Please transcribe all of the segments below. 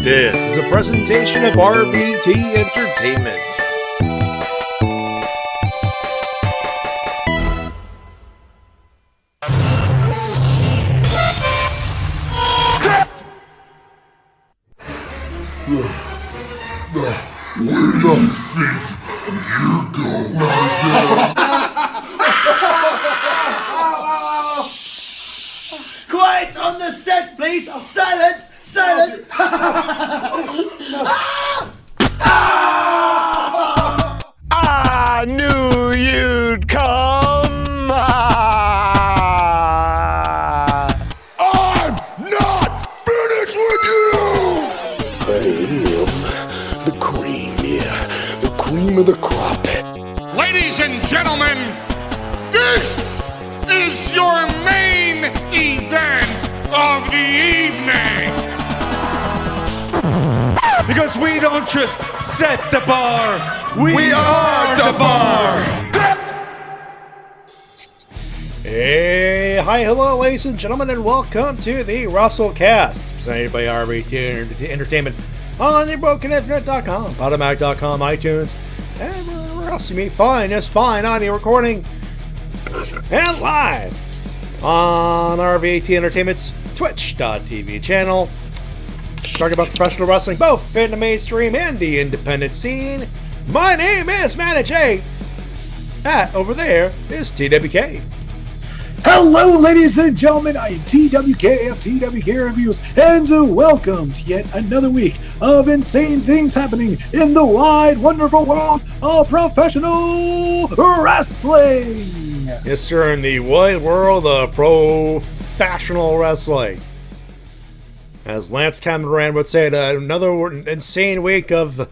This is a presentation of RVT Entertainment. Quiet on the set, please! Silence! Silence! I knew you'd come. I'm not finished with you. I am the cream, the cream of the crop. Ladies and gentlemen, this is your main event of the evening. Because we don't just set the bar, we are the bar. Hey, hi, hello, ladies and gentlemen, and welcome to the Wrestle-Cast, presented by RVT Entertainment on the BrokenInfinite.com, Podomatic.com, iTunes, and wherever else you may find this fine audio recording, and live on RVT Entertainment's Twitch.tv channel. Talking about professional wrestling, both in the mainstream and the independent scene. My name is Matty J. That over there is TWK. Hello, ladies and gentlemen. I am TWK of TWK Reviews, and welcome to yet another week of insane things happening in the wide, wonderful world of professional wrestling. Yes, sir, in the wide world of professional wrestling. As Lance Cameron would say, another insane week of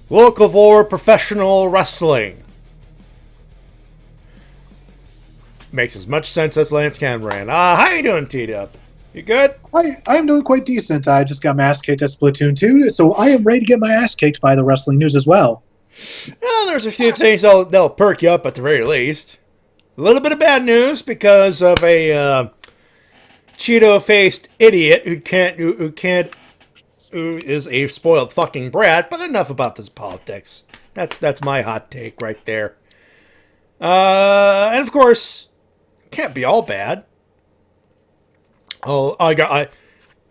locavore professional wrestling. Makes as much sense as Lance Cameron. How you doing, T-Dub? You good? I'm doing quite decent. I just got my ass kicked at Splatoon 2, so I am ready to get my ass kicked by the wrestling news as well. Well, there's a few things that'll perk you up at the very least. A little bit of bad news because of a Cheeto-faced idiot who is a spoiled fucking brat. But enough about this politics. That's my hot take right there. And of course, can't be all bad. Oh, I got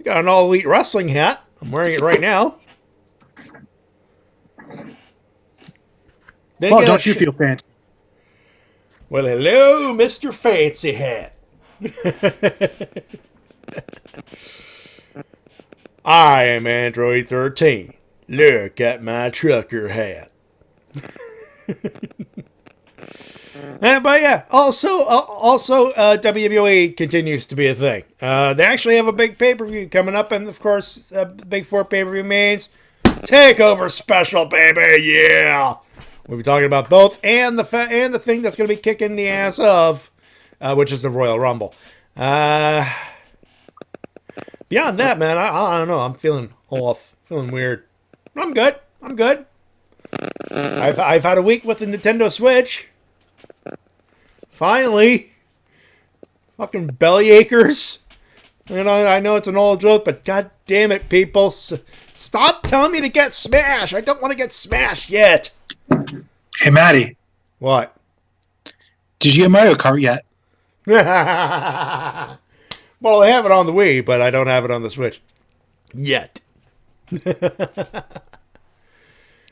an All Elite Wrestling hat. I'm wearing it right now. Well, don't you feel fancy? Well, hello, Mr. Fancy Hat. I am Android 13. Look at my trucker hat. But yeah, also, WWE continues to be a thing. They actually have a big pay-per-view coming up, and of course, the Big Four pay-per-view means Takeover Special, baby, yeah! We'll be talking about both, and the thing that's going to be kicking the ass of, which is the Royal Rumble. Beyond that, man, I don't know. I'm feeling off, feeling weird. I'm good. I've had a week with the Nintendo Switch. Finally, fucking belly achers. You know, I know it's an old joke, but god damn it, people, stop telling me to get smashed. I don't want to get smashed yet. Hey, Matty. What? Did you get Mario Kart yet? Well, I have it on the Wii, but I don't have it on the Switch. Yet.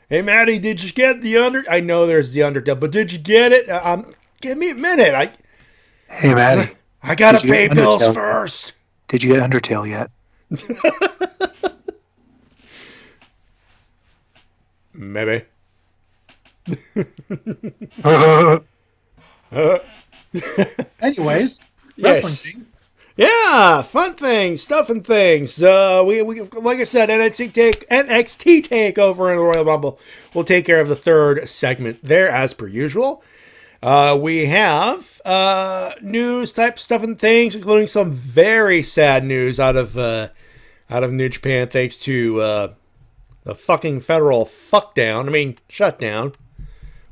Hey, Matty, did you get the I know there's the Undertale, but did you get it? Give me a minute. Hey, Matty. I gotta pay bills first. Did you get Undertale yet? Maybe. Anyways, yes. wrestling things. Yeah, fun things, stuff and things. We like I said, NXT Takeover in the Royal Rumble. We'll take care of the third segment there as per usual. We have news type stuff and things, including some very sad news out of New Japan, thanks to the fucking federal shutdown,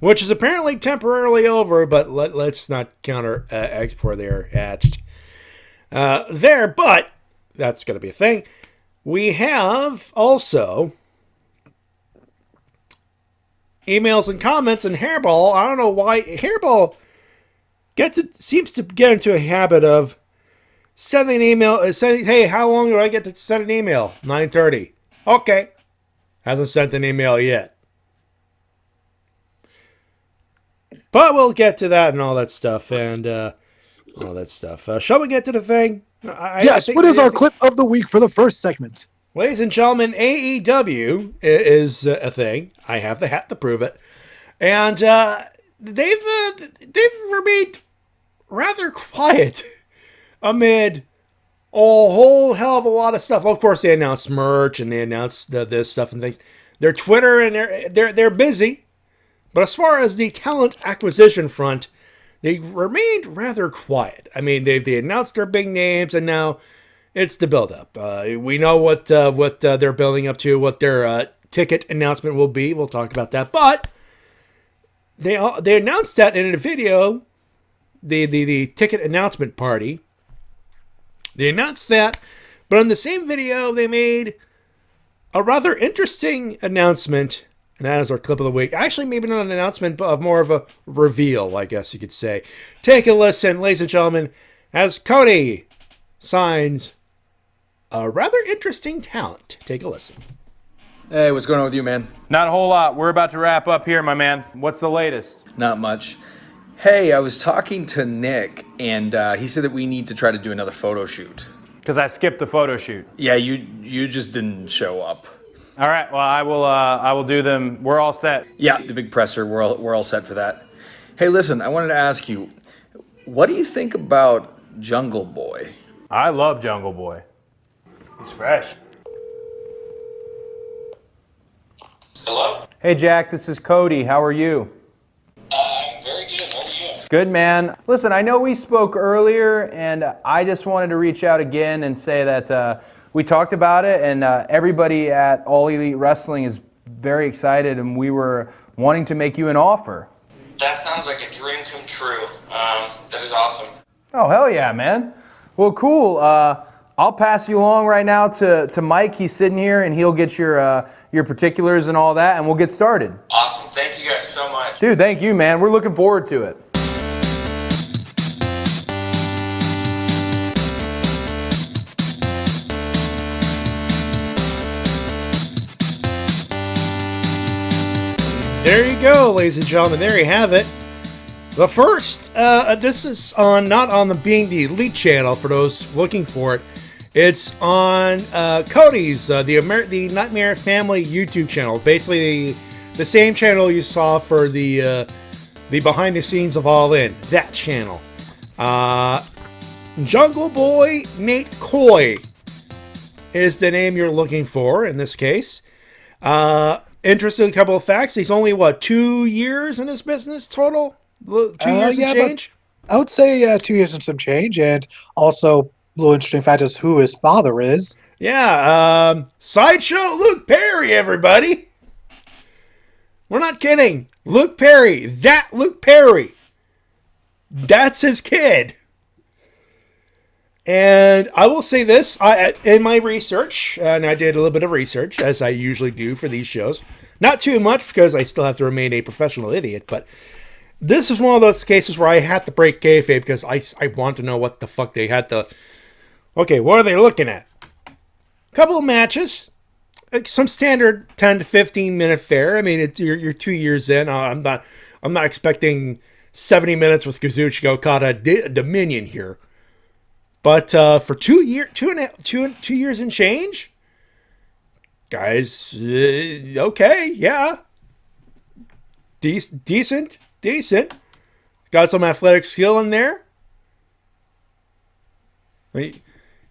which is apparently temporarily over, but let's not counter X before they're hatched. But that's going to be a thing. We have also emails and comments, and Hairball, I don't know why, Hairball seems to get into a habit of sending an email, saying, hey, how long do I get to send an email? 9:30. Okay. Hasn't sent an email yet. But we'll get to that and all that stuff, and all that stuff. Shall we get to the thing? Yes, what is our clip of the week for the first segment? Ladies and gentlemen, AEW is a thing. I have the hat to prove it. And they've remained rather quiet amid a whole hell of a lot of stuff. Well, of course, they announced merch and they announced this stuff and things. Their Twitter and they're busy. But as far as the talent acquisition front, they remained rather quiet. I mean, they announced their big names, and now it's the build-up. We know what they're building up to, what their ticket announcement will be. We'll talk about that. But they announced that in a video, the ticket announcement party. They announced that, but in the same video, they made a rather interesting announcement. And that is our clip of the week. Actually, maybe not an announcement, but more of a reveal, I guess you could say. Take a listen, ladies and gentlemen, as Cody signs a rather interesting talent. Take a listen. Hey, what's going on with you, man? Not a whole lot. We're about to wrap up here, my man. What's the latest? Not much. Hey, I was talking to Nick, and he said that we need to try to do another photo shoot. Because I skipped the photo shoot. Yeah, you just didn't show up. All right. Well, I will do them. We're all set. Yeah, the big presser. We're all set for that. Hey, listen, I wanted to ask you, what do you think about Jungle Boy? I love Jungle Boy. He's fresh. Hello? Hey, Jack. This is Cody. How are you? I'm very good. How are you? Good, man. Listen, I know we spoke earlier, and I just wanted to reach out again and say that we talked about it, and everybody at All Elite Wrestling is very excited, and we were wanting to make you an offer. That sounds like a dream come true. That is awesome. Oh, hell yeah, man. Well, cool. I'll pass you along right now to Mike. He's sitting here, and he'll get your particulars and all that, and we'll get started. Awesome. Thank you guys so much. Dude, thank you, man. We're looking forward to it. There you go, ladies and gentlemen. There you have it. The first, this is not on the Being the Elite channel for those looking for it. It's on Cody's, the Nightmare Family YouTube channel. Basically, the same channel you saw for the behind the scenes of All In. That channel. Jungle Boy Nate Coy is the name you're looking for in this case. Interesting couple of facts. He's only, 2 years in this business total? 2 years and change? I would say 2 years and some change. And also, a little interesting fact is who his father is. Yeah, Sideshow Luke Perry, everybody. We're not kidding. Luke Perry. That Luke Perry. That's his kid. And I will say this, in my research, and I did a little bit of research, as I usually do for these shows. Not too much, because I still have to remain a professional idiot, but this is one of those cases where I had to break kayfabe, because I want to know what the fuck they had to... Okay, what are they looking at? A couple of matches, some standard 10 to 15 minute fare. I mean, you're 2 years in. I'm not expecting 70 minutes with Kazuchika Okada Dominion here. But for 2 years and change, guys, okay, yeah, decent. Got some athletic skill in there. He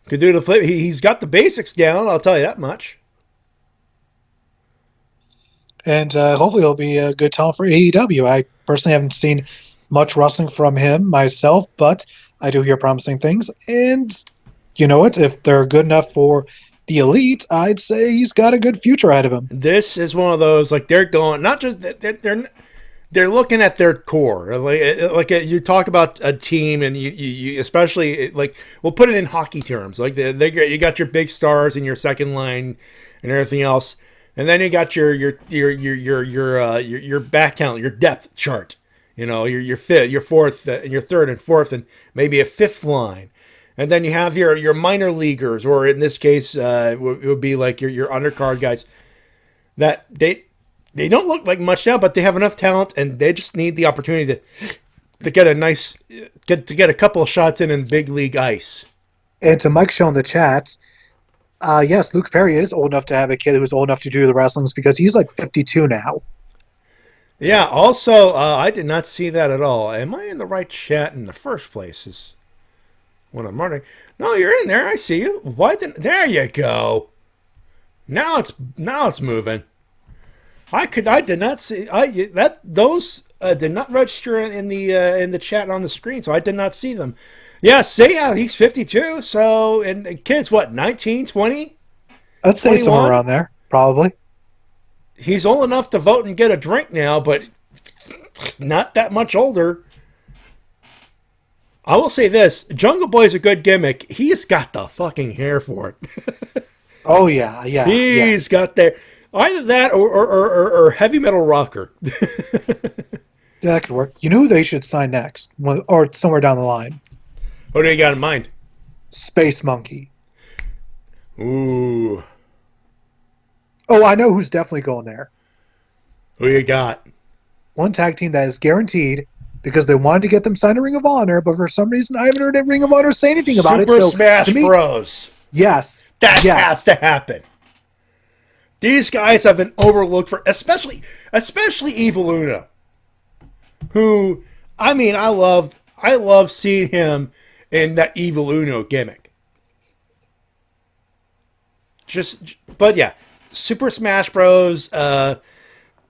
could do the flip. He's got the basics down. I'll tell you that much. And hopefully he'll be a good talent for AEW. I personally haven't seen much wrestling from him myself, but I do hear promising things. And you know what? If they're good enough for the Elite, I'd say he's got a good future ahead of him. This is one of those, like, they're going, not just, they're they're looking at their core. Like you talk about a team, and you especially like we'll put it in hockey terms. Like you got your big stars in your second line and everything else, and then you got your back talent, your depth chart. You know, your fifth, your fourth, and your third and fourth, and maybe a fifth line. And then you have your minor leaguers, or in this case, it would be like your undercard guys that they don't look like much now, but they have enough talent, and they just need the opportunity to get a couple of shots in big league ice. And to Mike Show in the chat, yes, Luke Perry is old enough to have a kid who's old enough to do the wrestlings because he's like 52 now. Yeah, also, I did not see that at all. Am I in the right chat in the first place is what I'm wondering. No, you're in there. I see you. There you go. Now it's moving. I did not see those did not register in the chat on the screen, so I did not see them. Yeah, he's 52, so and kids what, 19, 20? I'd say 21? Somewhere around there, probably. He's old enough to vote and get a drink now, but not that much older. I will say this: Jungle Boy's a good gimmick. He's got the fucking hair for it. Oh yeah. He's got either that or heavy metal rocker. Yeah, that could work. You know who they should sign next, or somewhere down the line? What do you got in mind? Space Monkey. Ooh. Oh, I know who's definitely going there. Who you got? One tag team that is guaranteed because they wanted to get them signed to Ring of Honor, but for some reason I haven't heard Ring of Honor say anything about it. Super Smash Bros. Yes. That has to happen. These guys have been overlooked for, especially Evil Uno, who, I mean, I love seeing him in that Evil Uno gimmick. But yeah. Super Smash Bros.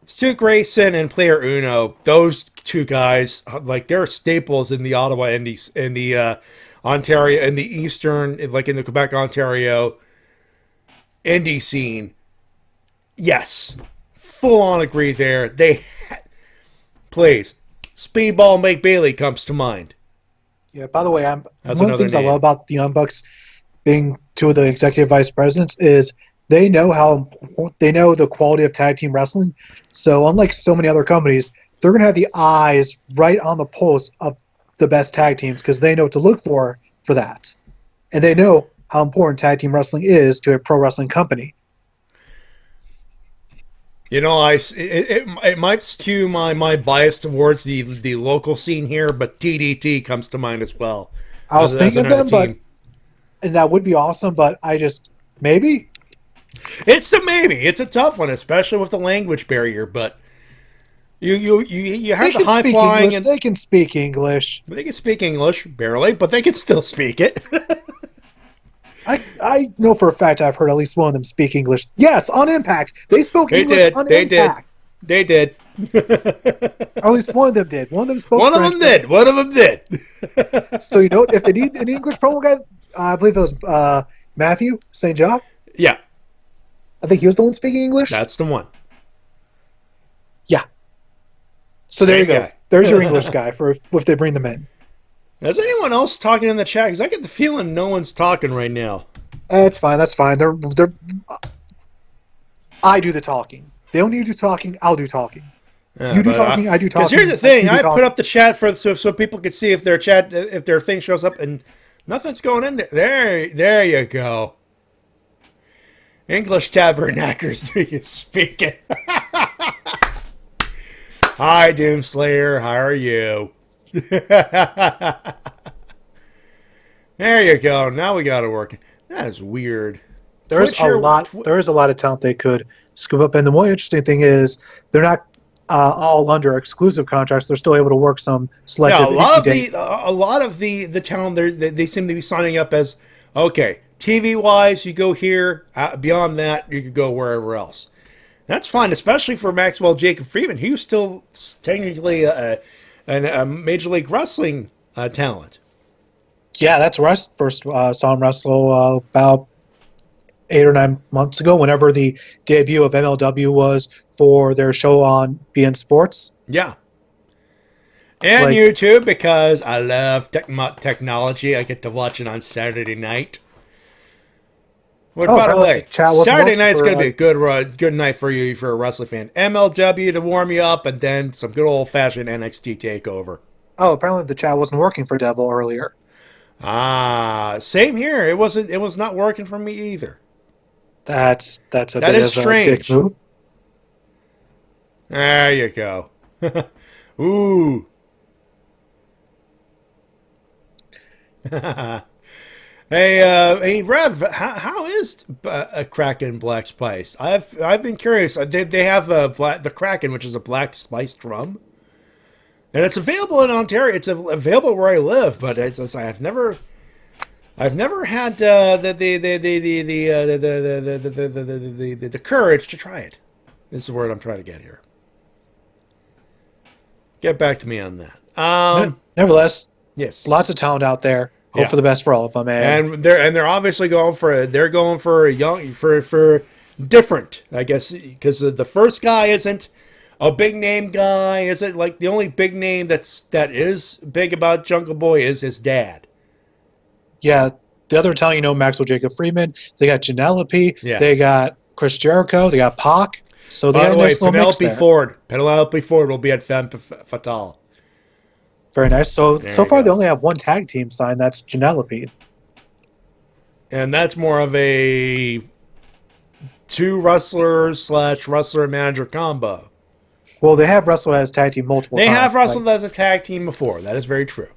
Stu Grayson and Player Uno, those two guys, like they're staples in the Ottawa Indies, in the Ontario, in the Eastern, like in the Quebec, Ontario indie scene. Yes, full on agree there. Please, Speedball McBailey comes to mind. Yeah. By the way, one of the things I love about the Young Bucks being two of the executive vice presidents is they know the quality of tag team wrestling. So unlike so many other companies, they're going to have the eyes right on the pulse of the best tag teams because they know what to look for that. And they know how important tag team wrestling is to a pro wrestling company. You know, it might skew my bias towards the local scene here, but TDT comes to mind as well. I was thinking of them, and that would be awesome, but maybe. It's a maybe. It's a tough one, especially with the language barrier. But you have the high flying, and they can speak English. They can speak English barely, but they can still speak it. I know for a fact I've heard at least one of them speak English. Yes, on Impact they spoke English on Impact. They did. Or at least one of them did. One of them spoke. One of them did. So you know, if they need an English promo guy, I believe it was Matthew St. John. Yeah. I think he was the one speaking English. That's the one. Yeah. So there you go. There's your English guy for if they bring them in. Is anyone else talking in the chat? Because I get the feeling no one's talking right now. That's fine. That's fine. I do the talking. They don't need to do talking. I'll do talking. You do talking. I do talking. Because here's the thing: I put up the chat so people can see if their thing shows up, and nothing's going in there. There you go. English tabernacles, do you speak it? Hi, Doomslayer. How are you? There you go. Now we got it working. That is weird. There's a lot of talent they could scoop up, and the more interesting thing is they're not all under exclusive contracts. They're still able to work some selective. Yeah, a lot of the talent they seem to be signing up as okay. TV wise, you go here. Beyond that, you could go wherever else. That's fine, especially for Maxwell Jacob Freeman. He was still technically a Major League Wrestling talent. Yeah, that's where I first saw him wrestle about 8 or 9 months ago, whenever the debut of MLW was for their show on BN Sports. Yeah. And Like- YouTube, because I love technology. I get to watch it on Saturday night. Well, by the apparently way, the chat wasn't Saturday working night's for, going to be a good night for you if you're a wrestling fan. MLW to warm you up, and then some good old-fashioned NXT takeover. Oh, apparently the chat wasn't working for Devil earlier. Ah, same here. It was not working for me either. That's a That bit is of a dick strange. move. There you go. Ooh. Hey, Rev, how is a Kraken Black Spice? I've been curious. They have the Kraken, which is a black spiced rum, and it's available in Ontario. It's available where I live, but I've never had the courage to try it. This is the word I'm trying to get here. Get back to me on that. Nevertheless, Yes. lots of talent out there. Hope Yeah. for the best for all of them, And they're obviously going for a young for different, I guess, because the first guy isn't a big name guy. Is it like the only big name that is big about Jungle Boy is his dad? yeah, the other talent, Maxwell Jacob Freeman. They got Janelope. Yeah. They got Chris Jericho. They got Pac. So they By got the a way, nice little mix there. Penelope Ford will be at Femme Fatale. Very nice. So There so you far go. they only have one tag team signed. That's Janelope. And that's more of a two wrestlers / wrestler manager combo. Well, they have wrestled as tag team multiple They times. have wrestled as a tag team before. That is very true.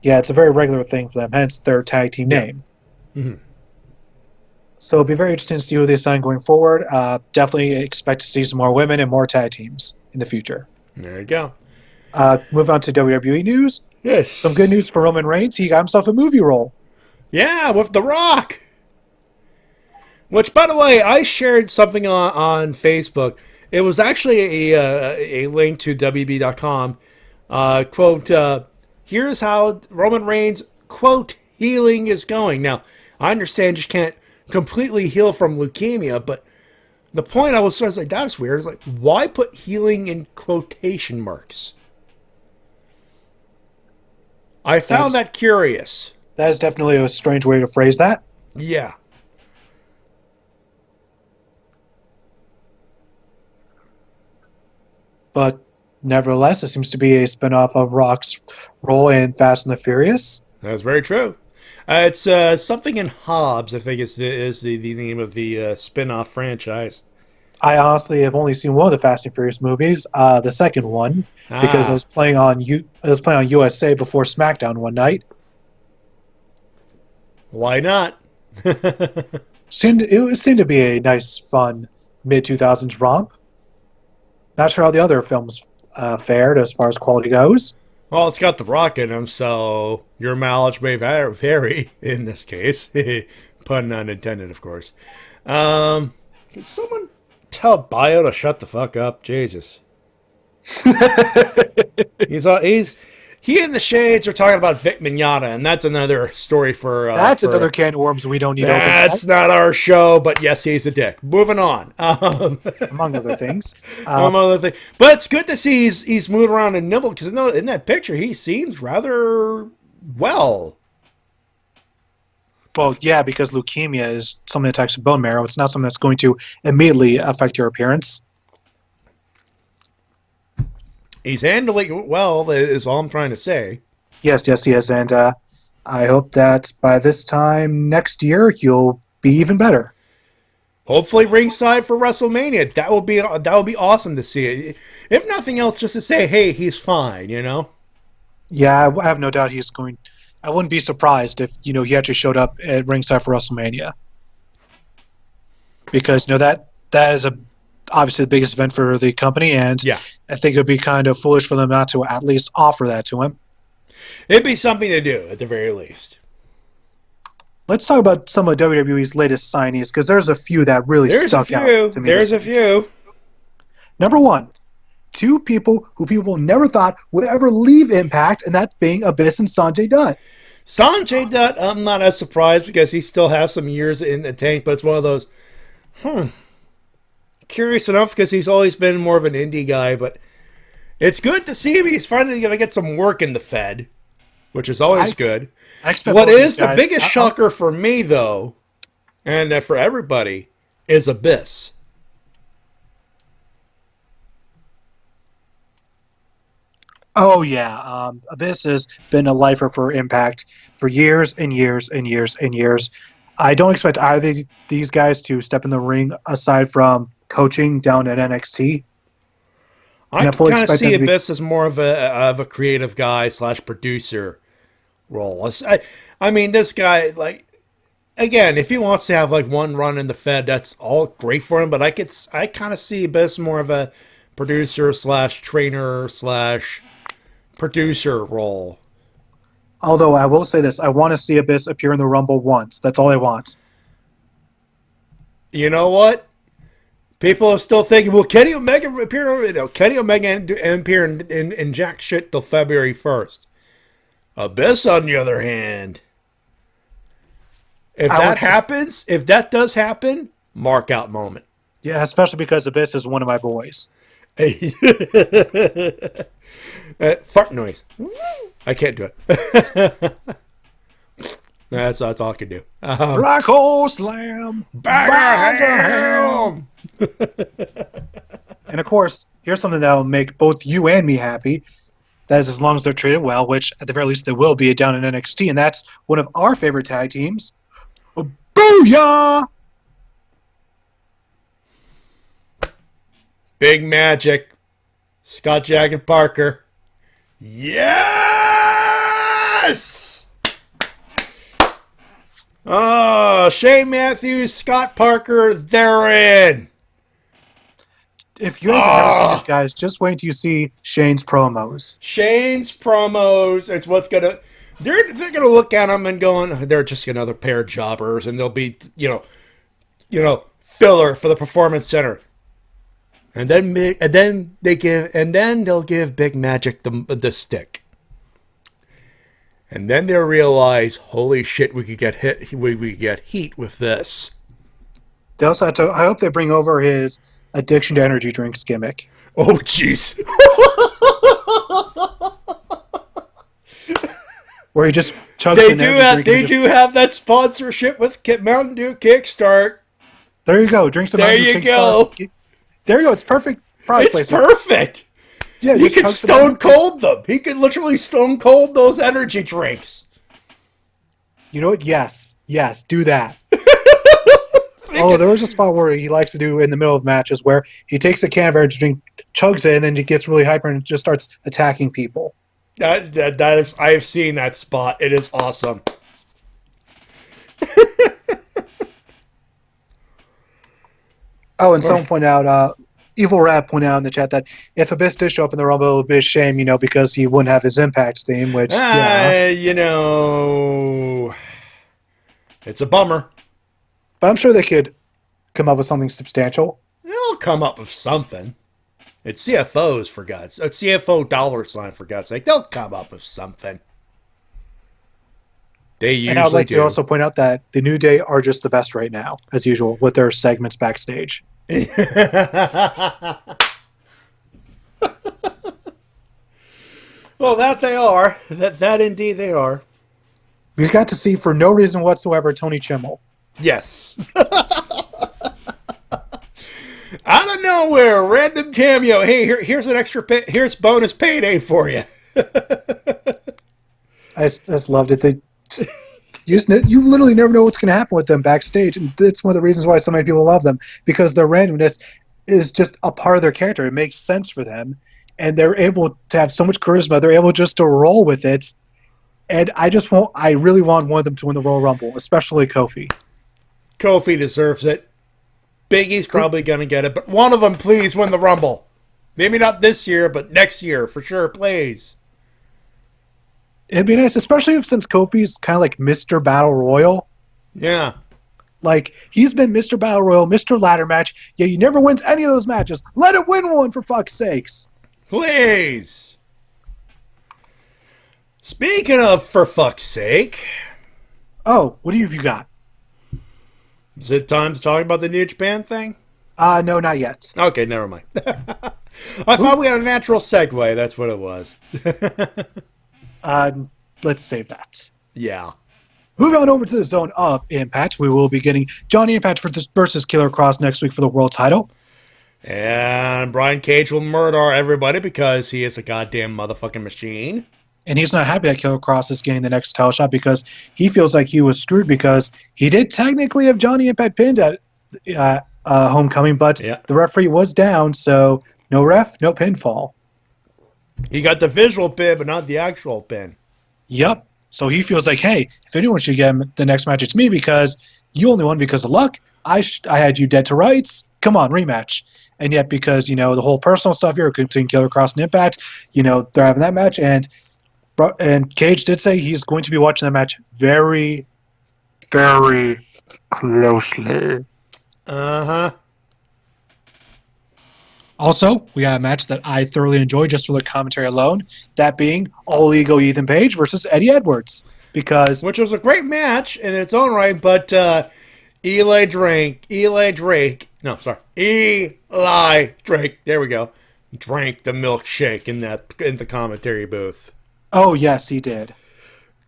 Yeah, it's a very regular thing for them. Hence their tag team Yeah. name. Mhm. So it'll be very interesting to see what they sign going forward. Definitely expect to see some more women and more tag teams in the future. There you go. Move on to WWE news. Yes. Some good news for Roman Reigns. He got himself a movie role. Yeah, with The Rock. Which, by the way, I shared something on Facebook. It was actually a link to WB.com. Quote, here's how Roman Reigns, quote, healing is going. Now, I understand you can't completely heal from leukemia, but the point I was like, that's weird. It's like, why put healing in quotation marks? I found that curious. That is definitely a strange way to phrase that. Yeah. But nevertheless, it seems to be a spin-off of Rock's role in Fast and the Furious. That's very true. It's something in Hobbs, I think is the name of the spin-off franchise. I honestly have only seen one of the Fast and Furious movies, the second one, because I was playing on USA before SmackDown one night. Why not? It seemed to be a nice, fun mid-2000s romp. Not sure how the other films fared as far as quality goes. Well, it's got The Rock in them, so your mileage may vary in this case. Pun not intended, of course. Can someone tell Bio to shut the fuck up? Jesus. He and the Shades are talking about Vic Mignogna, and that's another story for... That's another can of worms we don't need to open. That's not our show, but yes, he's a dick. Moving on. Among other things. But it's good to see he's moving around and nimble, because in that picture, he seems rather well. Well, yeah, because leukemia is something that attacks the bone marrow. It's not something that's going to immediately affect your appearance. He's handling it well, is all I'm trying to say. Yes, he is. And I hope that by this time next year, he'll be even better. Hopefully ringside for WrestleMania. That would be awesome to see it. If nothing else, just to say, hey, he's fine, Yeah, I have no doubt he's going. I wouldn't be surprised if he actually showed up at ringside for WrestleMania, because that is obviously the biggest event for the company, and Yeah. I think it would be kind of foolish for them not to at least offer that to him. It'd be something to do, at the very least. Let's talk about some of WWE's latest signees, because there's a few that really stuck out to me. There's a few. Number one, two people who people never thought would ever leave Impact, and that's being Abyss and Sanjay Dutt. Sanjay Dutt, I'm not as surprised because he still has some years in the tank, but it's one of those, curious enough because he's always been more of an indie guy, but It's good to see him. He's finally going to get some work in the Fed, which is always good. I expect what both is these the guys- biggest shocker for me, though, and for everybody, is Abyss. Oh yeah, Abyss has been a lifer for Impact for years and years and years and years. I don't expect either of these guys to step in the ring aside from coaching down at NXT. I kind of see Abyss as more of a creative guy / producer role. I mean, this guy, like, again, if he wants to have like one run in the Fed, that's all great for him. But I kind of see Abyss more of a producer / trainer / producer role. Although I will say this, I want to see Abyss appear in the Rumble once. That's all I want. You know what? People are still thinking, well, Kenny Omega appear? Kenny Omega appear in jack shit till February 1st. Abyss, on the other hand, if that does happen, mark out moment. Yeah, especially because Abyss is one of my boys. Fart noise. I can't do it. That's all I can do. Black hole slam. Bag of ham. And of course, here's something that will make both you and me happy. That is, as long as they're treated well, which at the very least they will be down in NXT, and that's one of our favorite tag teams. Booyah! Big Magic. Scott Jagged Parker. Yes! Oh, Shane Matthews, Scott Parker, they're in. If you guys have never seen this, guys, just wait till you see Shane's promos. Shane's promos, it's what's gonna. They're gonna look at them and going, they're just another pair of jobbers, and they'll be filler for the Performance Center. And then they'll give Big Magic the stick. And then they'll realize, holy shit, we could get hit. We get heat with this. They also have to. I hope they bring over his addiction to energy drinks gimmick. Oh, jeez. Where he just chugs. They do have that sponsorship with Mountain Dew Kickstart. There you go. Drink some Mountain Dew Kickstart. There you go. It's perfect. It's perfect. Yeah, he could stone cold them. He could literally stone cold those energy drinks. You know what? Yes, do that. There was a spot where he likes to do in the middle of matches where he takes a can of energy drink, chugs it, and then he gets really hyper and just starts attacking people. I have seen that spot. It is awesome. Oh, and someone pointed out, Evil Rat pointed out in the chat that if Abyss did show up in the Rumble, it would be a shame, because he wouldn't have his Impact theme, which, it's a bummer. But I'm sure they could come up with something substantial. They'll come up with something. It's CFOs, for God's sake. It's CFO $, for God's sake. They'll come up with something. They usually do. And I'd like to also point out that the New Day are just the best right now, as usual, with their segments backstage. Well, that they are. That indeed they are. We got to see, for no reason whatsoever, Tony Chimmel. Yes. Out of nowhere, random cameo. Hey, here's an extra. Here's bonus payday for you. I just loved it. You literally never know what's going to happen with them backstage, and that's one of the reasons why so many people love them, because their randomness is just a part of their character. It makes sense for them, and they're able to have so much charisma. They're able just to roll with it, and I really want one of them to win the Royal Rumble, especially Kofi. Kofi deserves it. Biggie's probably going to get it, but one of them, please win the Rumble. Maybe not this year, but next year for sure, please. It'd be nice, especially since Kofi's kind of like Mr. Battle Royal. Yeah. Like, he's been Mr. Battle Royal, Mr. Ladder Match. Yeah, he never wins any of those matches. Let it win one, for fuck's sakes. Please. Speaking of for fuck's sake. Oh, what have you got? Is it time to talk about the New Japan thing? No, not yet. Okay, never mind. I thought we had a natural segue. That's what it was. Let's save that. Yeah. Moving on over to the Zone of Impact, we will be getting Johnny Impact versus Killer Cross next week for the world title. And Brian Cage will murder everybody because he is a goddamn motherfucking machine. And he's not happy that Killer Cross is getting the next title shot because he feels like he was screwed because he did technically have Johnny Impact pinned at Homecoming, but the referee was down, so no ref, no pinfall. He got the visual pin, but not the actual pin. Yep. So he feels like, hey, if anyone should get the next match, it's me because you only won because of luck. I had you dead to rights. Come on, rematch. And yet because, the whole personal stuff here between Killer Cross and Impact, they're having that match, and Cage did say he's going to be watching that match very, very closely. Uh-huh. Also, we got a match that I thoroughly enjoyed just for the commentary alone, that being All Ego Ethan Page versus Eddie Edwards. Which was a great match in its own right, but Eli Drake, there we go, drank the milkshake in the commentary booth. Oh, yes, he did.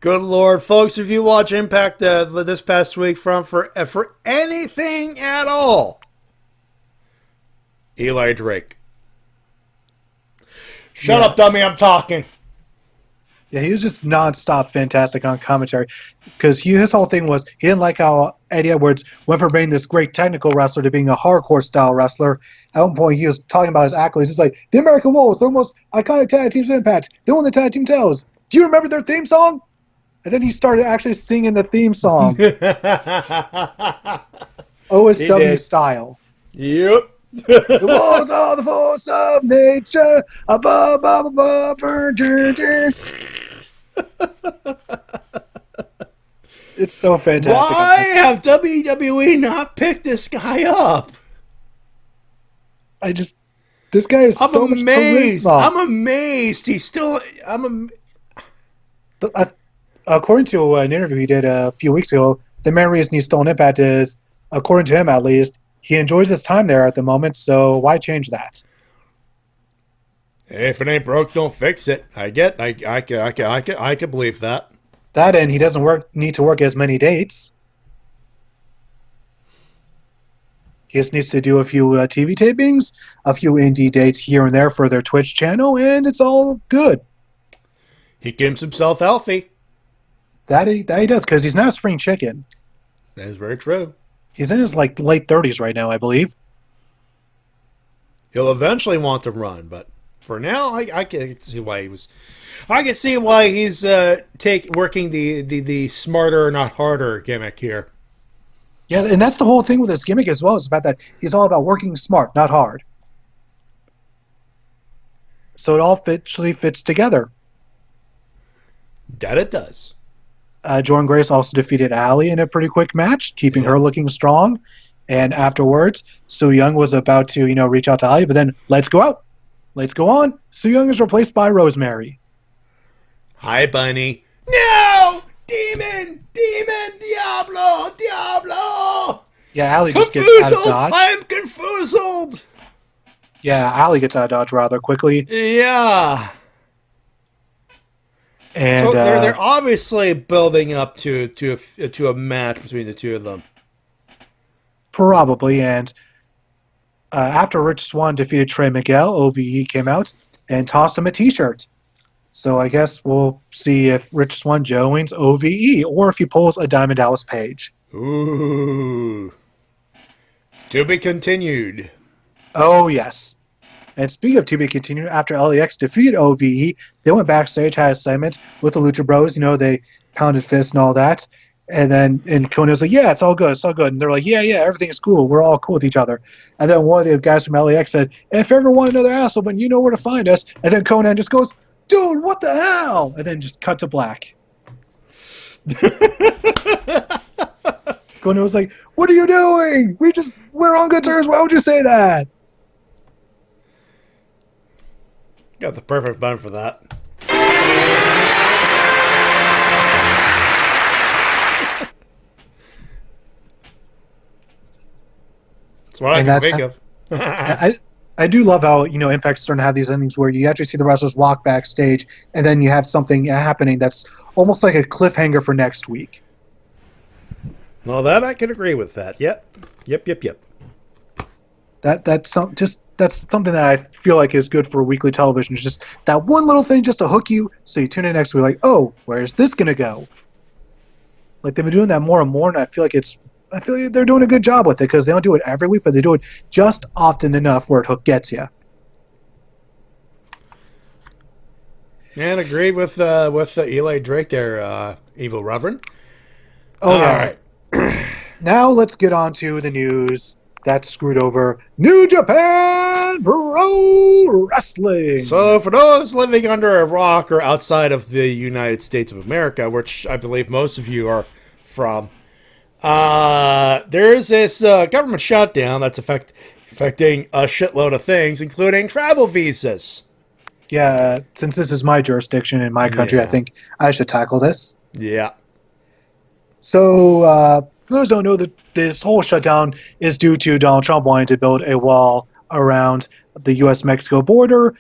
Good Lord, folks, if you watch Impact this past week for anything at all, Eli Drake. Shut up, dummy, I'm talking. Yeah, he was just nonstop fantastic on commentary because his whole thing was he didn't like how Eddie Edwards went from being this great technical wrestler to being a hardcore style wrestler. At one point, he was talking about his accolades. He's like, the American Wolves, they're the most iconic tag teams in Impact. They won the tag team titles. Do you remember their theme song? And then he started actually singing the theme song. OSW style. Yep. The walls are the force of nature. Above, It's so fantastic. Why have WWE not picked this guy up? This guy is so much charisma. I'm amazed. He's still. According to an interview he did a few weeks ago, the main reason he's still in Impact is, according to him at least, he enjoys his time there at the moment, so why change that? If it ain't broke, don't fix it. I could believe that. That and he doesn't need to work as many dates. He just needs to do a few TV tapings, a few indie dates here and there for their Twitch channel, and it's all good. He keeps himself healthy. That he does, because he's not a spring chicken. That is very true. He's in his late 30s right now, I believe. He'll eventually want to run, but for now, I can see why he was. I can see why he's working the smarter, not harder gimmick here. Yeah, and that's the whole thing with this gimmick as well. Is about that he's all about working smart, not hard. So it all actually fits together. That it does. Jordan Grace also defeated Allie in a pretty quick match, keeping her looking strong. And afterwards, Su Yung was about to, reach out to Allie, but then let's go out. Let's go on. Su Yung is replaced by Rosemary. Hi, Bunny. No! Demon! Diablo! Yeah, Allie just gets out of dodge. I'm confused! Yeah, Allie gets out of dodge rather quickly. Yeah. And so they're obviously building up to a match between the two of them. Probably, and after Rich Swann defeated Trey Miguel, OVE came out and tossed him a T-shirt. So I guess we'll see if Rich Swann joins OVE or if he pulls a Diamond Dallas Page. Ooh. To be continued. Oh, yes. And speaking of to be continued, after LAX defeated OVE, they went backstage, had a segment with the Lucha Bros. They pounded fists and all that. And then Conan was like, yeah, it's all good. And they're like, yeah, everything's cool. We're all cool with each other. And then one of the guys from LAX said, if you ever want another asshole, but you know where to find us. And then Conan just goes, dude, what the hell? And then just cut to black. Conan was like, what are you doing? We're on good terms. Why would you say that? Got the perfect button for that. That's what I can think of. I do love how, Impact's starting to have these endings where you actually see the wrestlers walk backstage, and then you have something happening that's almost like a cliffhanger for next week. Well, that I can agree with that. Yep. That's something that I feel like is good for weekly television. It's just that one little thing just to hook you, so you tune in next week like, oh, where's this gonna go? Like they've been doing that more and more, and I feel like they're doing a good job with it because they don't do it every week, but they do it just often enough where it hook gets you. And agreed with Eli Drake there, Evil Reverend. Oh, all yeah. right. Now let's get on to the news that screwed over New Japan Pro Wrestling. So for those living under a rock or outside of the United States of America, which I believe most of you are from, there's this government shutdown that's affecting a shitload of things, including travel visas. Yeah, since this is my jurisdiction in my country, I think I should tackle this. Yeah. So, for those who don't know, that this whole shutdown is due to Donald Trump wanting to build a wall around the U.S.-Mexico border.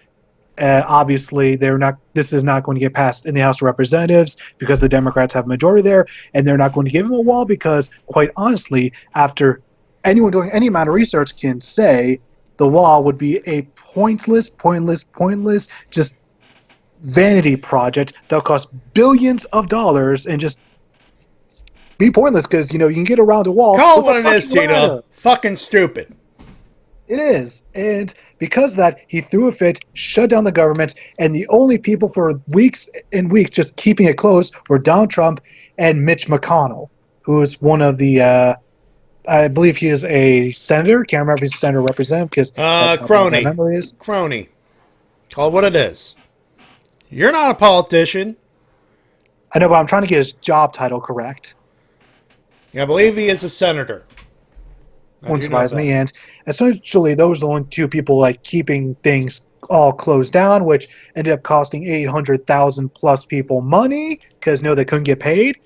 Obviously, this is not going to get passed in the House of Representatives because the Democrats have a majority there, and they're not going to give him a wall because, quite honestly, after anyone doing any amount of research can say, the wall would be a pointless, just vanity project that'll cost billions of dollars and just be pointless because, you can get around a wall. Call it what it is, Tito. Fucking stupid. It is. And because of that, he threw a fit, shut down the government, and the only people for weeks and weeks just keeping it closed were Donald Trump and Mitch McConnell, who is one of the, I believe he is a senator. Can't remember if he's a senator or representative because that's crony. my memory is. Crony. Call it what it is. You're not a politician. I know, but I'm trying to get his job title correct. I believe he is a senator. Won't surprise me. And essentially, those are the only two people keeping things all closed down, which ended up costing 800,000 plus people money because they couldn't get paid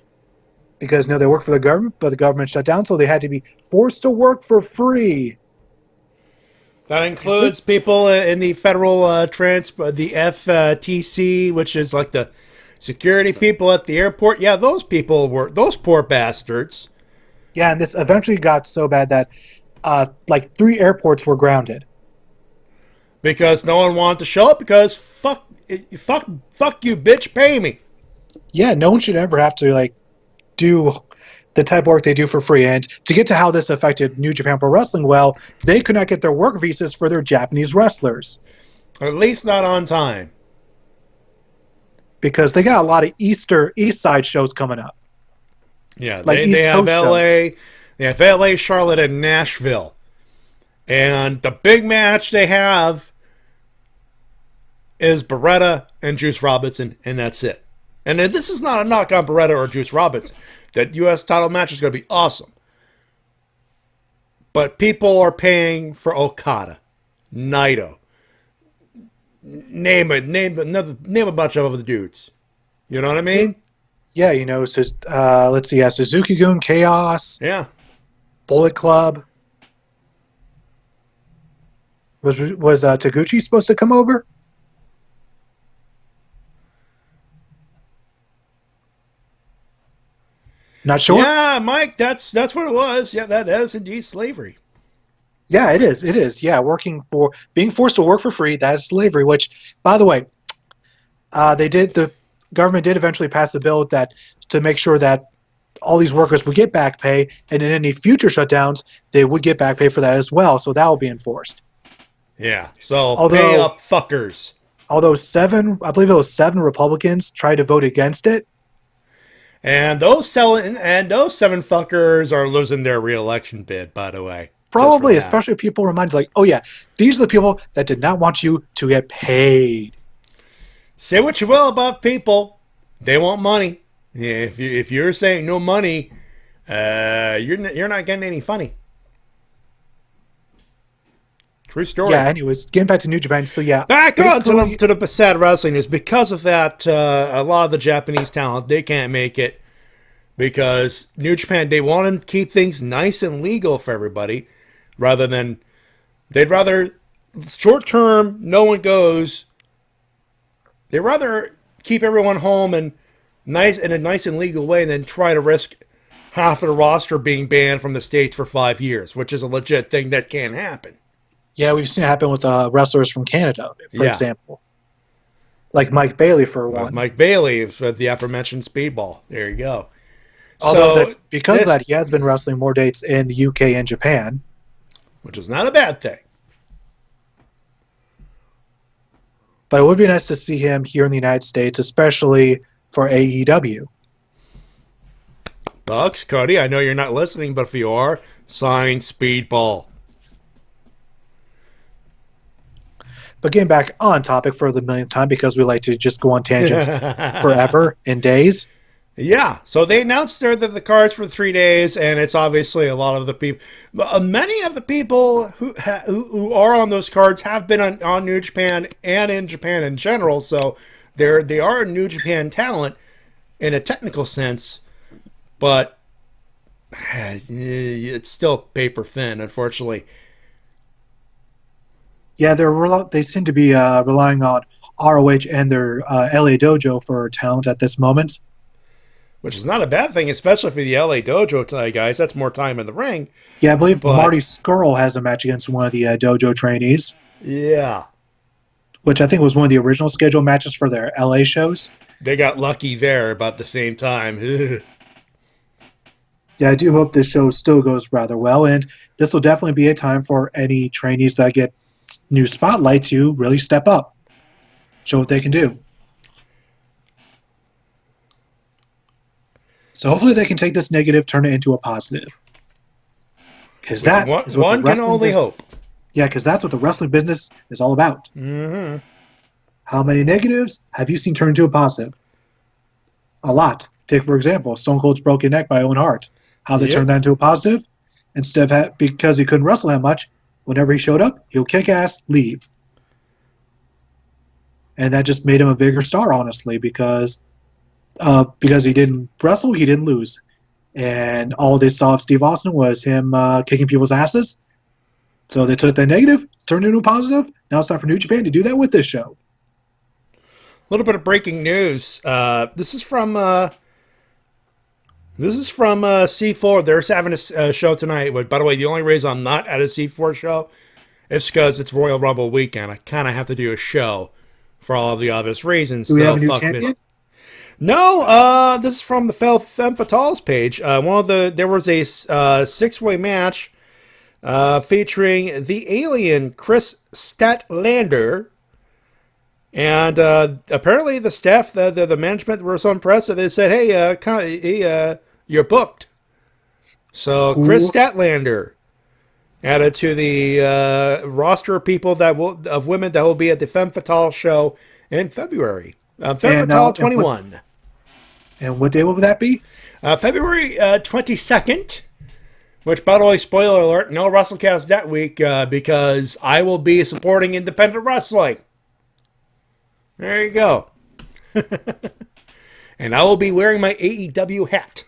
because they worked for the government, but the government shut down, so they had to be forced to work for free. That includes people in the federal the FTC, which is like the security people at the airport. Yeah, those poor bastards. Yeah, and this eventually got so bad that 3 airports were grounded. Because no one wanted to show up because fuck you, bitch, pay me. Yeah, no one should ever have to do the type of work they do for free. And to get to how this affected New Japan Pro Wrestling, well, they could not get their work visas for their Japanese wrestlers. Or at least not on time. Because they got a lot of East Side shows coming up. Yeah, they have LA, they have LA, Charlotte, and Nashville. And the big match they have is Beretta and Juice Robinson, and that's it. And this is not a knock on Beretta or Juice Robinson. That U.S. title match is going to be awesome. But people are paying for Okada, Naito, name a bunch of other dudes. You know what I mean? Yeah, let's see, Suzuki-gun, Chaos. Yeah. Bullet Club. Was Taguchi supposed to come over? Not sure. Yeah, Mike, that's what it was. Yeah, that is indeed slavery. Yeah, it is. It is. Yeah, being forced to work for free, that is slavery, which, by the way, the government did eventually pass a bill to make sure that all these workers would get back pay, and in any future shutdowns, they would get back pay for that as well, so that will be enforced. Yeah, so pay up fuckers. Although I believe it was 7 Republicans tried to vote against it. And those 7 fuckers are losing their re-election bid, by the way. Probably, especially if people remind oh yeah, these are the people that did not want you to get paid. Say what you will about people, they want money. If you're saying no money, you're not getting any funny. True story. Yeah. Anyways, getting back to New Japan. So yeah, back on to the sad wrestling news. Because of that, a lot of the Japanese talent, they can't make it because New Japan, they want to keep things nice and legal for everybody, they'd rather short term, no one goes. They rather keep everyone home and in a nice and legal way than try to risk half of the roster being banned from the States for 5 years, which is a legit thing that can happen. Yeah, we've seen it happen with wrestlers from Canada, for Yeah. example. Like Mike Bailey, for one. Mike Bailey, the aforementioned Speedball. There you go. Although, because of that, he has been wrestling more dates in the UK and Japan. Which is not a bad thing. But it would be nice to see him here in the United States, especially for AEW. Bucks, Cody, I know you're not listening, but if you are, sign Speedball. But getting back on topic for the millionth time, because we like to just go on tangents forever in days. Yeah, so they announced the cards for 3 days, and it's obviously a lot of the people. Many of the people who are on those cards have been on New Japan and in Japan in general, so they are New Japan talent in a technical sense, but it's still paper thin, unfortunately. Yeah, they seem to be relying on ROH and their LA Dojo for talent at this moment. Which is not a bad thing, especially for the LA Dojo tonight, guys. That's more time in the ring. Yeah, I believe Marty Scurll has a match against one of the Dojo trainees. Yeah. Which I think was one of the original scheduled matches for their LA shows. They got lucky there about the same time. Yeah, I do hope this show still goes rather well, and this will definitely be a time for any trainees that get new spotlight to really step up, show what they can do. So hopefully they can take this negative, turn it into a positive. Because that is what one can only hope. Yeah, because that's what the wrestling business is all about. Mm-hmm. How many negatives have you seen turn into a positive? A lot. Take, for example, Stone Cold's broken neck by Owen Hart. How they turned that into a positive? Instead of because he couldn't wrestle that much, whenever he showed up, he'll kick ass, leave. And that just made him a bigger star, honestly, because he didn't wrestle, he didn't lose. And all they saw of Steve Austin was him kicking people's asses. So they took that negative, turned it into a positive. Now it's time for New Japan to do that with this show. A little bit of breaking news. This is from C4. They're having a show tonight. But by the way, the only reason I'm not at a C4 show is because it's Royal Rumble weekend. I kind of have to do a show for all of the obvious reasons. Do we have a new champion? No, this is from the Femme Fatales page. There was a 6-way match featuring the alien Chris Statlander. And apparently the staff, the management were so impressed that they said, hey, you're booked. So Chris Statlander added to the roster of people of women that will be at the Femme Fatale show in February. Femme Fatale 21. And what day will that be? February 22nd. Which, by the way, spoiler alert, no Wrestle-Cast that week because I will be supporting independent wrestling. There you go. And I will be wearing my AEW hat.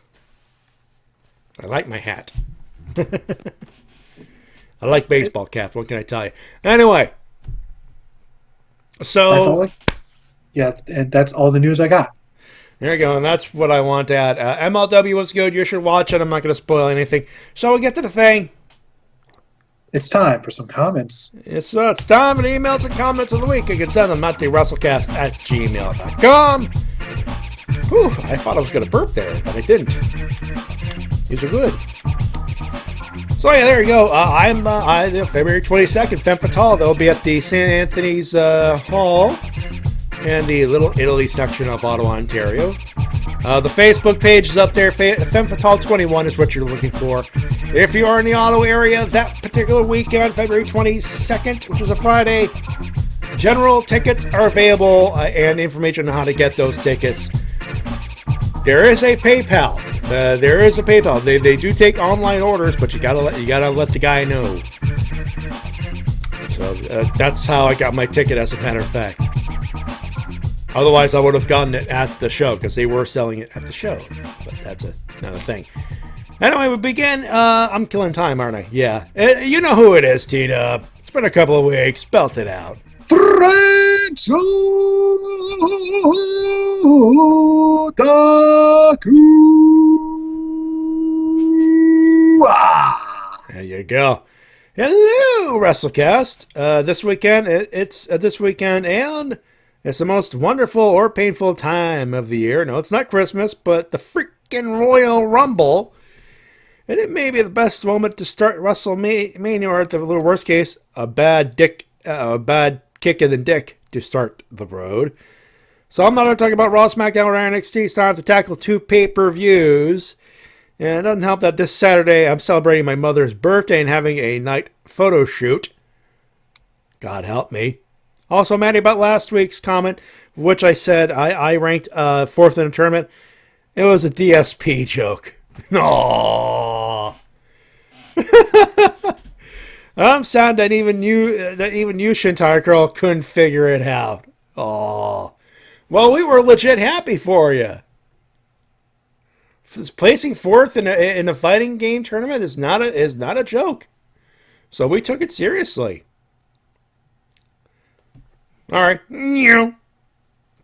I like my hat. I like baseball caps. What can I tell you? Anyway. So. And that's all the news I got. There you go. And that's what I want to add. MLW was good. You should watch it. I'm not going to spoil anything. So we'll get to the thing. It's time for some comments. It's time for the emails and comments of the week. You can send them at the Wrestle-Cast@gmail.com. Whew, I thought I was going to burp there, but I didn't. These are good. So yeah, there you go. I'm February 22nd, Femme Fatale. They'll be at the St. Anthony's Hall in the Little Italy section of Ottawa, Ontario. The Facebook page is up there. Femme Fatale 21 is what you're looking for. If you are in the Ottawa area that particular weekend, February 22nd, which is a Friday, general tickets are available and information on how to get those tickets. There is a PayPal. They do take online orders, but you gotta let the guy know. So that's how I got my ticket, as a matter of fact. Otherwise, I would have gotten it at the show because they were selling it at the show. But that's another thing. Anyway, we begin. I'm killing time, aren't I? Yeah. You know who it is, T-Dub. It's been a couple of weeks. Spelt it out. Francho Taku. There you go. Hello, Wrestle-Cast. This weekend, it's this weekend, and it's the most wonderful or painful time of the year. No, it's not Christmas, but the freaking Royal Rumble. And it may be the best moment to start WrestleMania, or at the worst case, a bad kick in the dick to start the road. So I'm not going to talk about Raw, SmackDown, or NXT. It's time to tackle 2 pay-per-views. And it doesn't help that this Saturday I'm celebrating my mother's birthday and having a night photo shoot. God help me. Also, Matty, about last week's comment, which I said I ranked 4th in the tournament. It was a DSP joke. No. I'm sad that even you, Shintai Girl, couldn't figure it out. Oh. Well, we were legit happy for you. Placing 4th in a fighting game tournament is not a joke. So we took it seriously. All right. To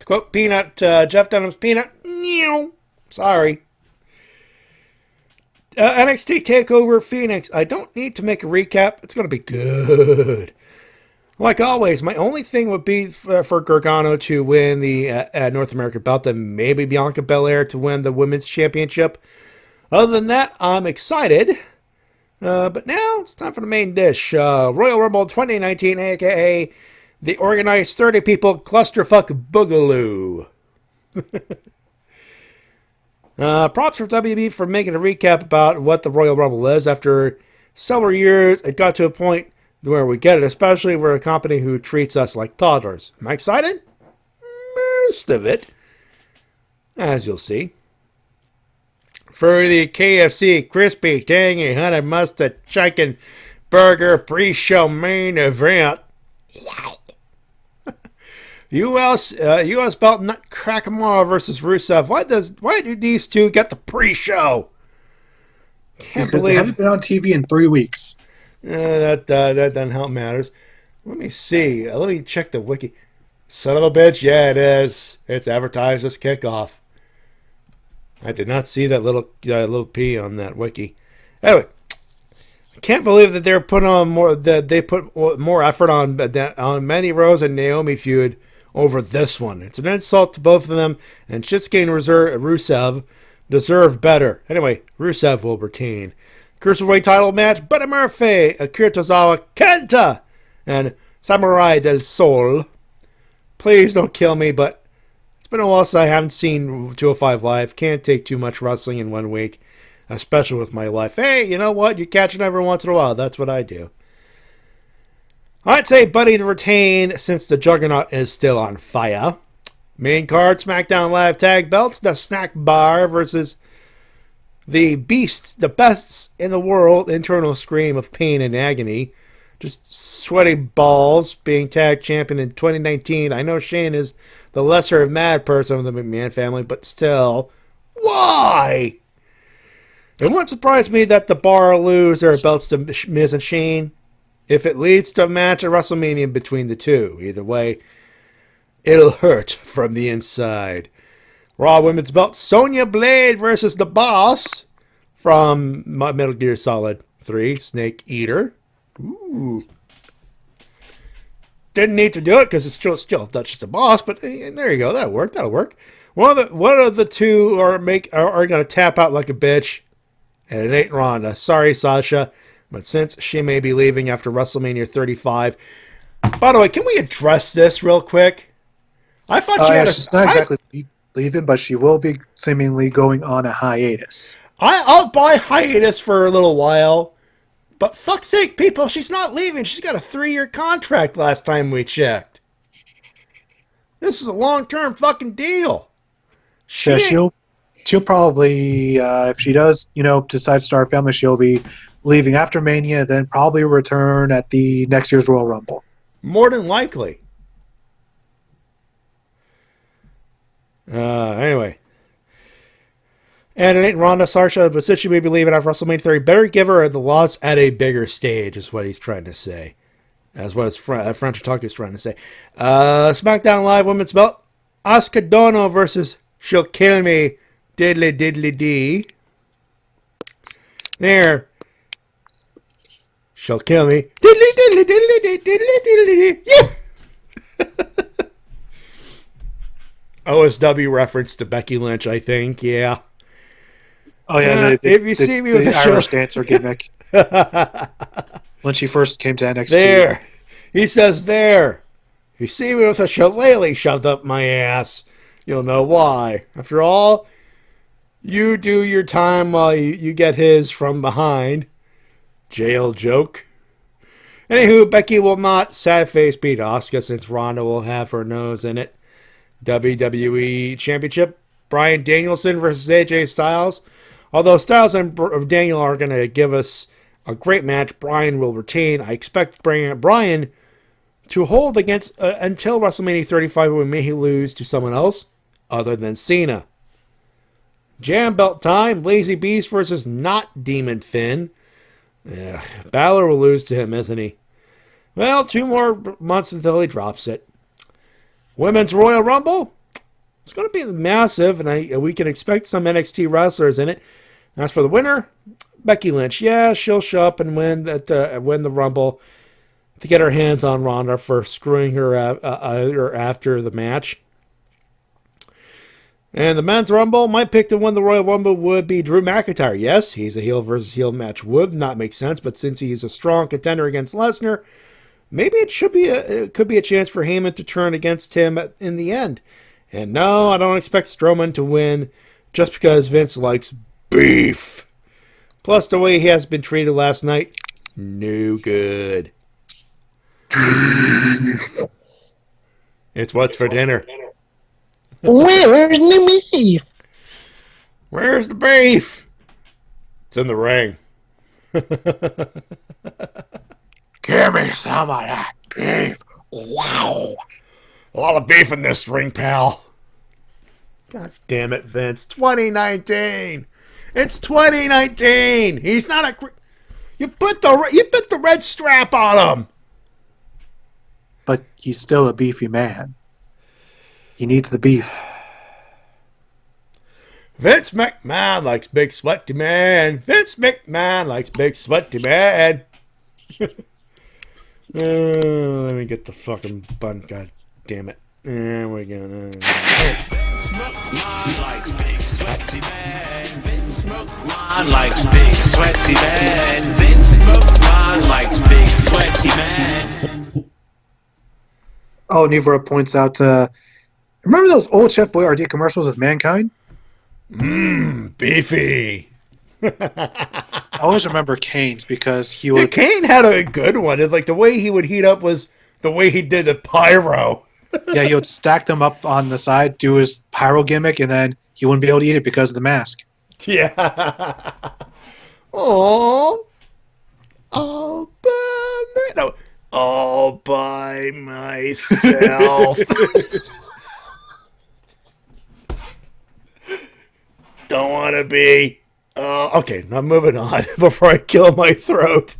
quote Peanut, Jeff Dunham's Peanut. Sorry. NXT TakeOver Phoenix. I don't need to make a recap. It's going to be good. Like always, my only thing would be for Gargano to win the North American belt and maybe Bianca Belair to win the Women's Championship. Other than that, I'm excited. But now it's time for the main dish. Royal Rumble 2019, a.k.a. the organized 30 people clusterfuck boogaloo. Props for WB for making a recap about what the Royal Rumble is. After several years, it got to a point where we get it, especially for a company who treats us like toddlers. Am I excited? Most of it, as you'll see. For the KFC Crispy Tangy Honey Mustard Chicken Burger pre-show main event, U.S. belt Nakamura versus Rusev. Why do these two get the pre-show? Because they haven't been on TV in 3 weeks. That doesn't help matters. Let me see. Let me check the wiki. Son of a bitch. Yeah, it is. It's advertised as kickoff. I did not see that little P on that wiki. Anyway, I can't believe that they're putting on more. That they put more effort on Mandy Rose and Naomi feud over this one. It's an insult to both of them, and Shinsuke and Rusev deserve better. Anyway, Rusev will retain. Cruiserweight title match, Buddy Murphy, Akira Tozawa, Kenta, and Samurai del Sol. Please don't kill me, but it's been a while since I haven't seen 205 Live. Can't take too much wrestling in 1 week, especially with my life. Hey, you know what? You catch it every once in a while. That's what I do. I'd say Buddy to retain since the Juggernaut is still on fire. Main card, SmackDown Live Tag Belts, the Snack Bar versus the beasts, the bests in the world, internal scream of pain and agony. Just sweaty balls being tag champion in 2019. I know Shane is the lesser mad person of the McMahon family, but still, why? It wouldn't surprise me that the Bar lose their belts to Miz and Shane if it leads to a match at WrestleMania between the two. Either way, it'll hurt from the inside. Raw Women's Belt, Sonya Blade versus The Boss from Metal Gear Solid 3, Snake Eater. Ooh. Didn't need to do it because it's still Dutch the Boss, but there you go. That'll work. One of the two are going to tap out like a bitch, and it ain't Ronda. Sorry, Sasha, but since she may be leaving after WrestleMania 35. By the way, can we address this real quick? I thought she had she's not exactly leaving, but she will be seemingly going on a hiatus. I'll buy hiatus for a little while, but fuck's sake, people, she's not leaving. She's got a 3-year contract last time we checked. This is a long-term fucking deal. She'll probably, if she does, decide to start a family, she'll be leaving after Mania, then probably return at the next year's Royal Rumble. More than likely. Anyway. And it ain't Ronda, Sasha, but since she may be leaving after WrestleMania 30, better give her the loss at a bigger stage, is what he's trying to say. That's what French Talk is trying to say. SmackDown Live Women's Belt. Asuka Dono versus She'll Kill Me. Diddly diddly dee. There. She'll kill me. Diddly diddly diddly dee diddly diddly dee. Yeah. OSW reference to Becky Lynch, I think. Yeah. Oh yeah. If you see me with the a Irish dancer gimmick. When she first came to NXT. There. He says there. If you see me with a shillelagh shoved up my ass, you'll know why. After all, you do your time while you get his from behind. Jail joke. Anywho, Becky will not sad face beat Asuka since Ronda will have her nose in it. WWE Championship. Bryan Danielson versus AJ Styles. Although Styles and Daniel are going to give us a great match, Bryan will retain. I expect Bryan to hold against until WrestleMania 35 when may he lose to someone else other than Cena. Jam belt time. Lazy Beast versus not Demon Finn. Yeah, Balor will lose to him, isn't he? Well, 2 more months until he drops it. Women's Royal Rumble. It's going to be massive, and we can expect some NXT wrestlers in it. As for the winner, Becky Lynch. Yeah, she'll show up and win the Rumble to get her hands on Ronda for screwing her after the match. And the men's Rumble, my pick to win the Royal Rumble would be Drew McIntyre. Yes, he's a heel versus heel match. Would not make sense, but since he's a strong contender against Lesnar, maybe it could be a chance for Heyman to turn against him in the end. And no, I don't expect Strowman to win just because Vince likes beef. Plus, the way he has been treated last night, no good. It's what's for dinner. Where's the beef? Where's the beef? It's in the ring. Give me some of that beef. Wow. A lot of beef in this ring, pal. God damn it, Vince. 2019. It's 2019. He's not a... You put the red strap on him. But he's still a beefy man. He needs the beef. Vince McMahon likes big sweaty man. Vince McMahon likes big sweaty man. Let me get the fucking bun. God damn it. There we go. Vince McMahon likes big sweaty man. Vince McMahon likes big sweaty man. Vince McMahon likes big sweaty man. Oh, Nevra points out, remember those old Chef Boyardee commercials with Mankind? Beefy. I always remember Kane's because he would... Yeah, Kane had a good one. It's like the way he would heat up was the way he did the pyro. Yeah, he would stack them up on the side, do his pyro gimmick, and then he wouldn't be able to eat it because of the mask. Yeah. Oh. All by me. No. All by myself. Don't want to be. Okay, now moving on before I kill my throat.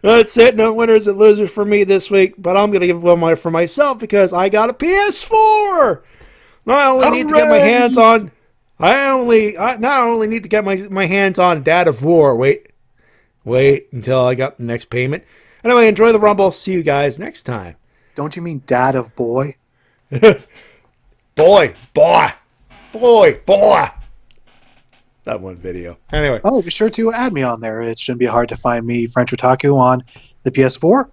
That's it. No winners and losers for me this week, but I'm going to give one for myself because I got a PS4. Now I only need to get my hands on. I now only need to get my hands on Dad of War. Wait until I got the next payment. Anyway, enjoy the Rumble. See you guys next time. Don't you mean Dad of Boy? Boy. That one video. Anyway. Oh, be sure to add me on there. It shouldn't be hard to find me, French Otaku, on the PS4.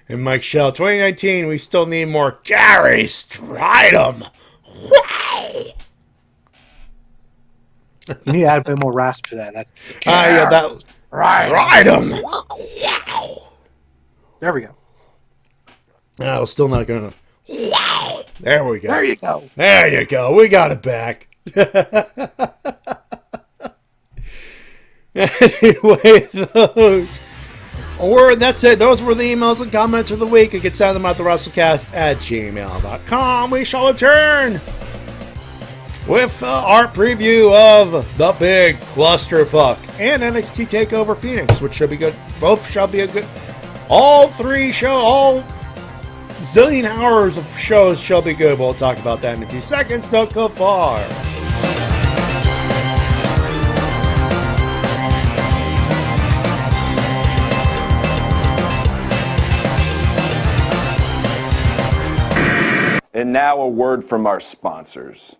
And Mike Shell, 2019, we still need more Gary Stridham. Wow. You need to add a bit more rasp to that. Yeah, that was Stridham. Wow. There we go. I was still not going to. Wow. There we go. There you go. There you go. We got it back. Anyway, that's it. Those were the emails and comments of the week. You can send them at the Wrestle-Cast at gmail.com. We shall return with our preview of the big clusterfuck and NXT TakeOver Phoenix, which should be good. Both shall be a good. All zillion hours of shows shall be good. We'll talk about that in a few seconds. Don't go far. And now a word from our sponsors.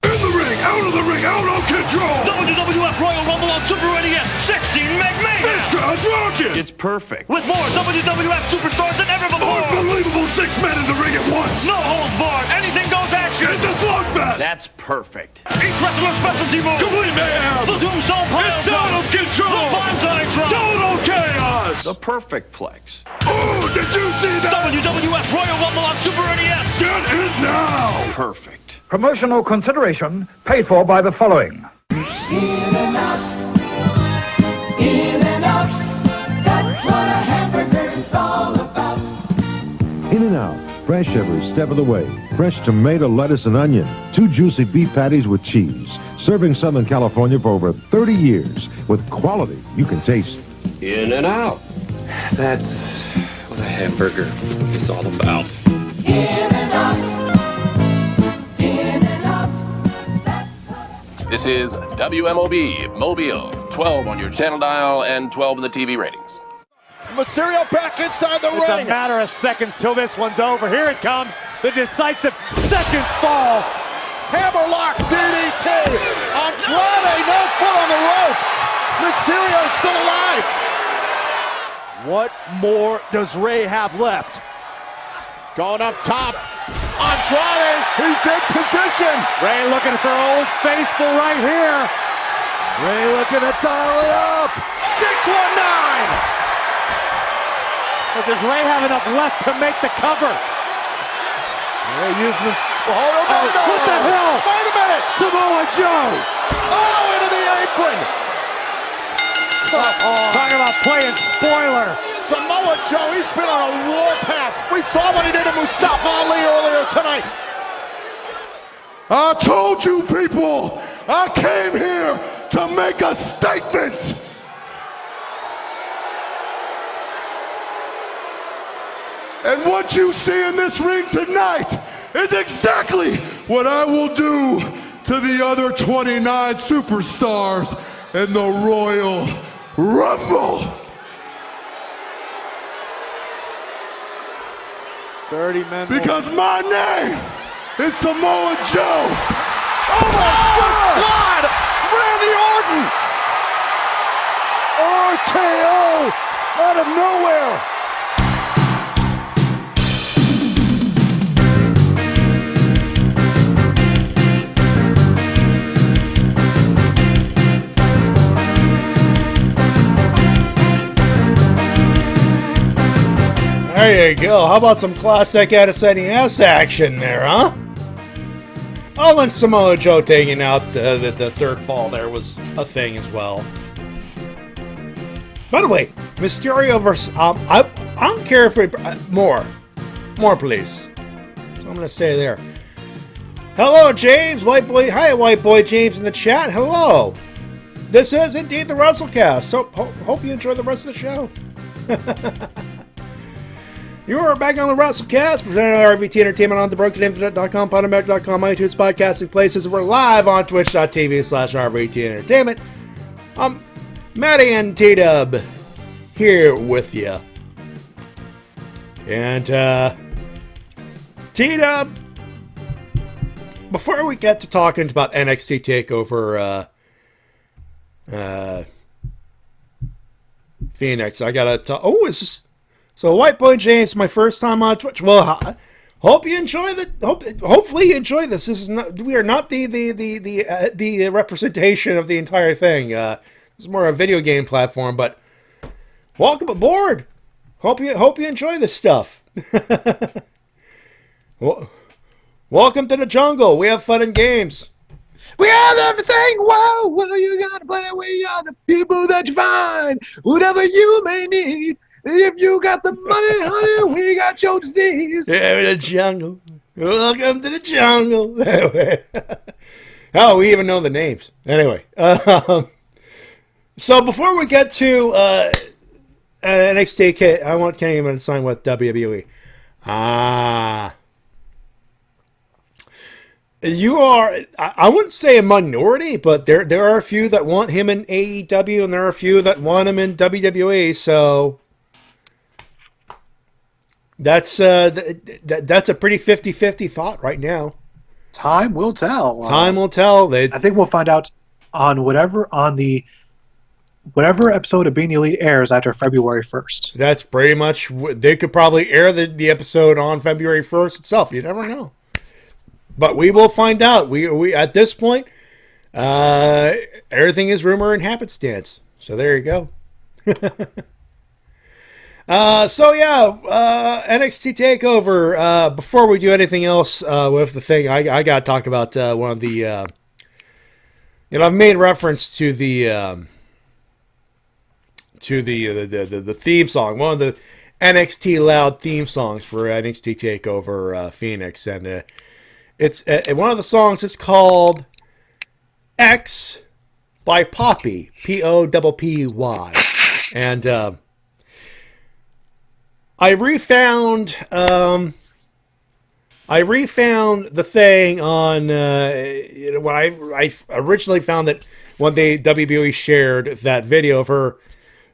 In the ring, out of the ring, out of control! WWF Royal Rumble on Super NES 16 Meg Mayhem! This crowd's rocking! It's perfect. With more WWF superstars than ever before! Unbelievable 6 men in the ring at once! No holds barred, anything goes action! It's a slugfest! That's perfect. Each wrestler specialty move! Complete mayhem! The Tombstone Pile It's out of control! The Bonsai Drop! Total chaos! The perfect plex. Oh, did you see that? WWF Royal Rumble on Super NES! Get it now! Perfect. Promotional consideration paid for by the following. In and out, in and out, that's what a hamburger's all about. In and out, fresh every step of the way. Fresh tomato, lettuce, and onion. 2 juicy beef patties with cheese. Serving Southern California for over 30 years with quality you can taste. In and out. That's what a hamburger is all about. In and out. This is WMOB Mobile, 12 on your channel dial and 12 in the TV ratings. Mysterio back inside the ring. It's a matter of seconds till this one's over. Here it comes, the decisive second fall. Hammerlock DDT. Andrade, no foot on the rope. Mysterio still alive. What more does Ray have left? Going up top. Andrade, he's in position. Ray looking for Old Faithful right here. Ray looking to dial it up. 619. But does Ray have enough left to make the cover? Ray using this. Oh, no. What the hell? Wait a minute. Samoa Joe. Oh, into the apron. Talking about playing spoiler. Samoa Joe, he's been on a warpath. We saw what he did to Mustafa Ali earlier tonight. I told you people, I came here to make a statement. And what you see in this ring tonight is exactly what I will do to the other 29 superstars in the Royal Rumble. 30 men. Because my name is Samoa Joe. Oh my God! Randy Orton! RKO out of nowhere. There you go. How about some classic NES action there, huh? Oh, and Samoa Joe taking out the third fall there was a thing as well. By the way, Mysterio versus... I don't care if we... more, please. That's what I'm going to say there. Hello, James. White Boy... Hi, White Boy James in the chat. Hello. This is indeed the Wrestle-Cast. So, hope you enjoy the rest of the show. You are back on the Wrestle-Cast, presented by RVT Entertainment on TheBrokenInfinite.com, Podomatic.com, iTunes, podcasting places. We're live on Twitch.tv/RVT Entertainment. Matty and T-Dub here with you. And, T-Dub, before we get to talking about NXT TakeOver, Phoenix, I gotta talk. Oh, it's just... So, White Boy James, my first time on Twitch. Well, hope you enjoy hopefully you enjoy this. This is not. We are not the representation of the entire thing. This is more a video game platform. But welcome aboard. Hope you enjoy this stuff. Well, welcome to the jungle. We have fun and games. We have everything. Wow, well, you gotta play. We are the people that you find. Whatever you may need. If you got the money, honey, we got your disease. Yeah, the jungle. Welcome to the jungle. Hell, we even know the names. Anyway, so before we get to NXT, I want Kenny to sign with WWE. You are, I wouldn't say a minority, but there are a few that want him in AEW, and there are a few that want him in WWE. So that's that's a pretty 50-50 thought right now. Time will tell. Time will tell. I think we'll find out on whatever episode of Being the Elite airs after February 1st. That's pretty much. They could probably air the episode on February 1st itself. You never know. But we will find out. We at this point, everything is rumor and happenstance. So there you go. NXT Takeover. Before we do anything else with the thing, I got to talk about one of the. I've made reference to the theme song, one of the NXT Loud theme songs for NXT Takeover Phoenix, and it's one of the songs is called X by Poppy, Poppy, and I refound the thing on when I originally found that when WWE shared that video of her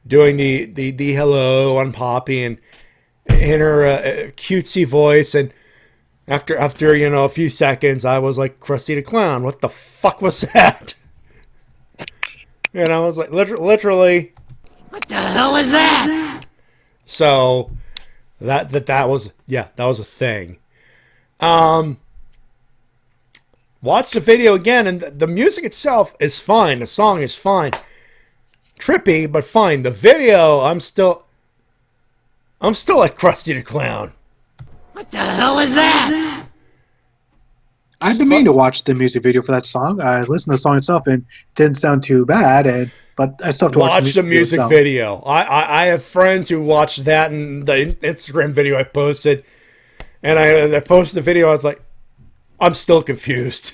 doing the hello on Poppy and in her cutesy voice, and after a few seconds I was like, Krusty the Clown, what the fuck was that? And I was like, literally, what the hell was that? So that was a thing. Watch the video again, and the music itself is fine. The song is fine. Trippy, but fine. The video, I'm still like Krusty the Clown. What the hell was that? I've been meaning to watch the music video for that song. I listened to the song itself and it didn't sound too bad, but I still have to watch the music video. I have friends who watched that and the Instagram video I posted, and I posted the video. I was like, I'm still confused.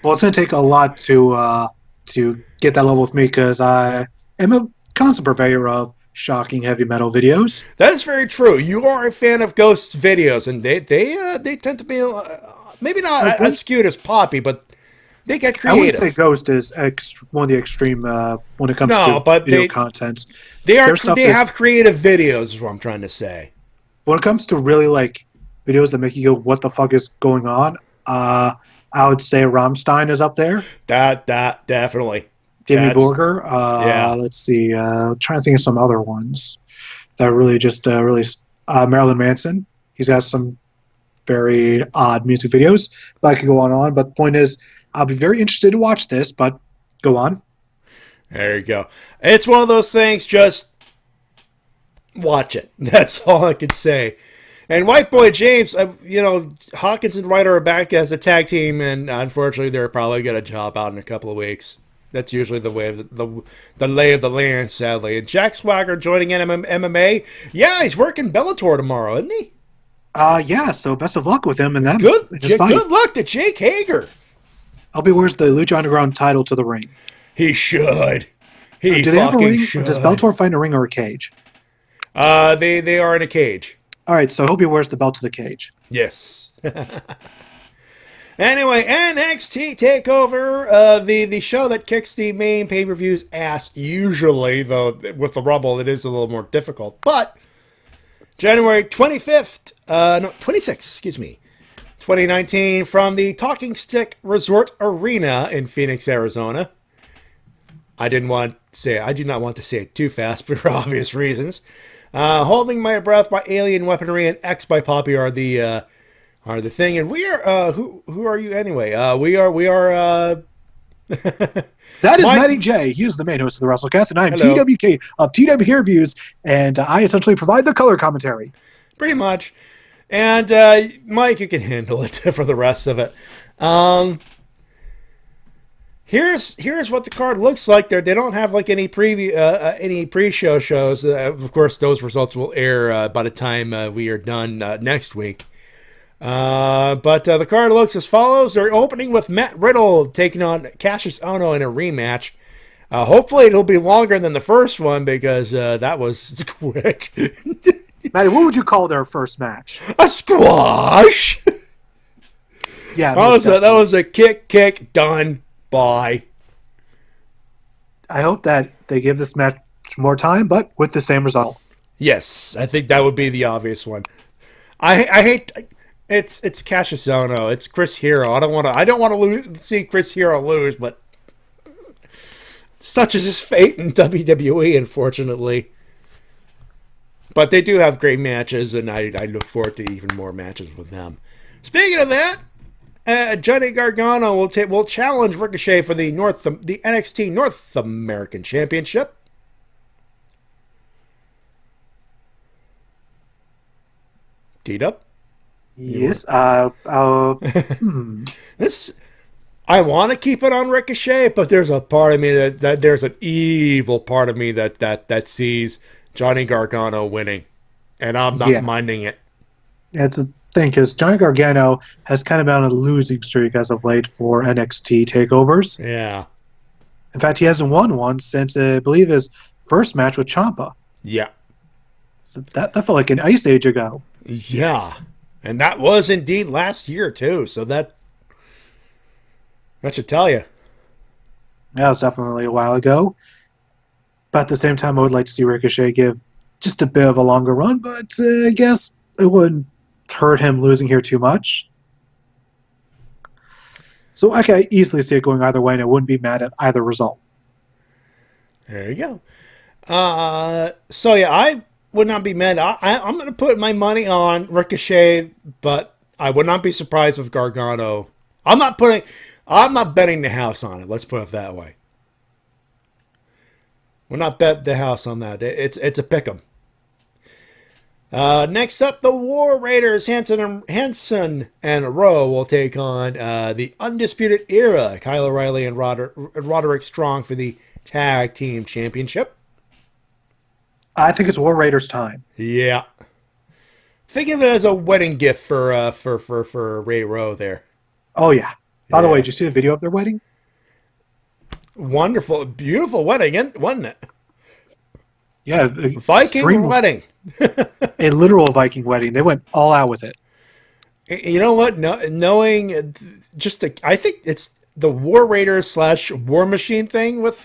Well, it's going to take a lot to get that level with me, because I am a constant purveyor of shocking heavy metal videos. That is very true. You are a fan of Ghost's videos, and they tend to be maybe not as skewed as Poppy, but they get creative. I would say Ghost is one of the extreme when it comes to video content. They have creative videos, is what I'm trying to say. When it comes to really like videos that make you go, "What the fuck is going on?" I would say Rammstein is up there. That definitely. Dimmy Borger. Let's see. Trying to think of some other ones that really just released. Marilyn Manson. He's got some very odd music videos, but I could go on. But the point is, I'll be very interested to watch this, but go on. There you go. It's one of those things, just watch it. That's all I can say. And White Boy James, Hawkins and Ryder are back as a tag team, and unfortunately they're probably going to drop out in a couple of weeks. That's usually the way of the lay of the land, sadly. And Jack Swagger joining MMA. Yeah, he's working Bellator tomorrow, isn't he? Yeah, so best of luck with him and that. Good luck to Jake Hager. Hope he wears the Lucha Underground title to the ring. He should. Do they have a ring? Does Bellator find a ring or a cage? They are in a cage. All right, so I hope he wears the belt to the cage. Yes. Anyway, NXT TakeOver, the show that kicks the main pay-per-view's ass usually, though with the Rumble it is a little more difficult. But January 26th, 2019, from the Talking Stick Resort Arena in Phoenix, Arizona. I do not want to say it too fast for obvious reasons. Holding My Breath by Alien Weaponry and X by Poppy are the thing, and we are who are you anyway? We are that is Matty J. He is the main host of the Wrestle-Cast, and I am TWK of TWK Reviews, and I essentially provide the color commentary. Pretty much. And Mike, you can handle it for the rest of it. Here's what the card looks like. They don't have like any any pre-show shows. Of course, those results will air by the time we are done next week. But the card looks as follows. They're opening with Matt Riddle taking on Cassius Ohno in a rematch. Hopefully it'll be longer than the first one because that was quick. Matty, what would you call their first match? A squash. Yeah, that was a kick, done, bye. I hope that they give this match more time, but with the same result. Yes, I think that would be the obvious one. I hate it's Cassius Ohno, it's Chris Hero. I don't want to see Chris Hero lose, but such is his fate in WWE, unfortunately. But they do have great matches, and I look forward to even more matches with them. Speaking of that, Johnny Gargano will challenge Ricochet for the NXT North American Championship. Teed up? Yes. This, I want to keep it on Ricochet, but there's a part of me that there's an evil part of me that sees Johnny Gargano winning, and I'm not minding it. That's the thing, because Johnny Gargano has kind of been on a losing streak as of late for NXT takeovers. Yeah. In fact, he hasn't won one since, I believe, his first match with Ciampa. Yeah. So that felt like an ice age ago. Yeah. And that was indeed last year, too, so that should tell you. Yeah, it was definitely a while ago. But at the same time, I would like to see Ricochet give just a bit of a longer run, but I guess it wouldn't hurt him losing here too much. So I can easily see it going either way, and I wouldn't be mad at either result. There you go. So yeah, I would not be mad. I'm going to put my money on Ricochet, but I would not be surprised with Gargano. I'm not betting the house on it. Let's put it that way. We'll not bet the house on that. It's a pick'em. Next up, the War Raiders, Hanson and Rowe will take on the Undisputed Era, Kyle O'Reilly and Roderick Strong for the Tag Team Championship. I think it's War Raiders time. Yeah. Think of it as a wedding gift for Ray Rowe there. Oh, yeah. By the way, did you see the video of their wedding? Wonderful, beautiful wedding, wasn't it? Yeah. Viking wedding. A literal Viking wedding. They went all out with it. You know what? Knowing I think it's the War Raiders / War Machine thing with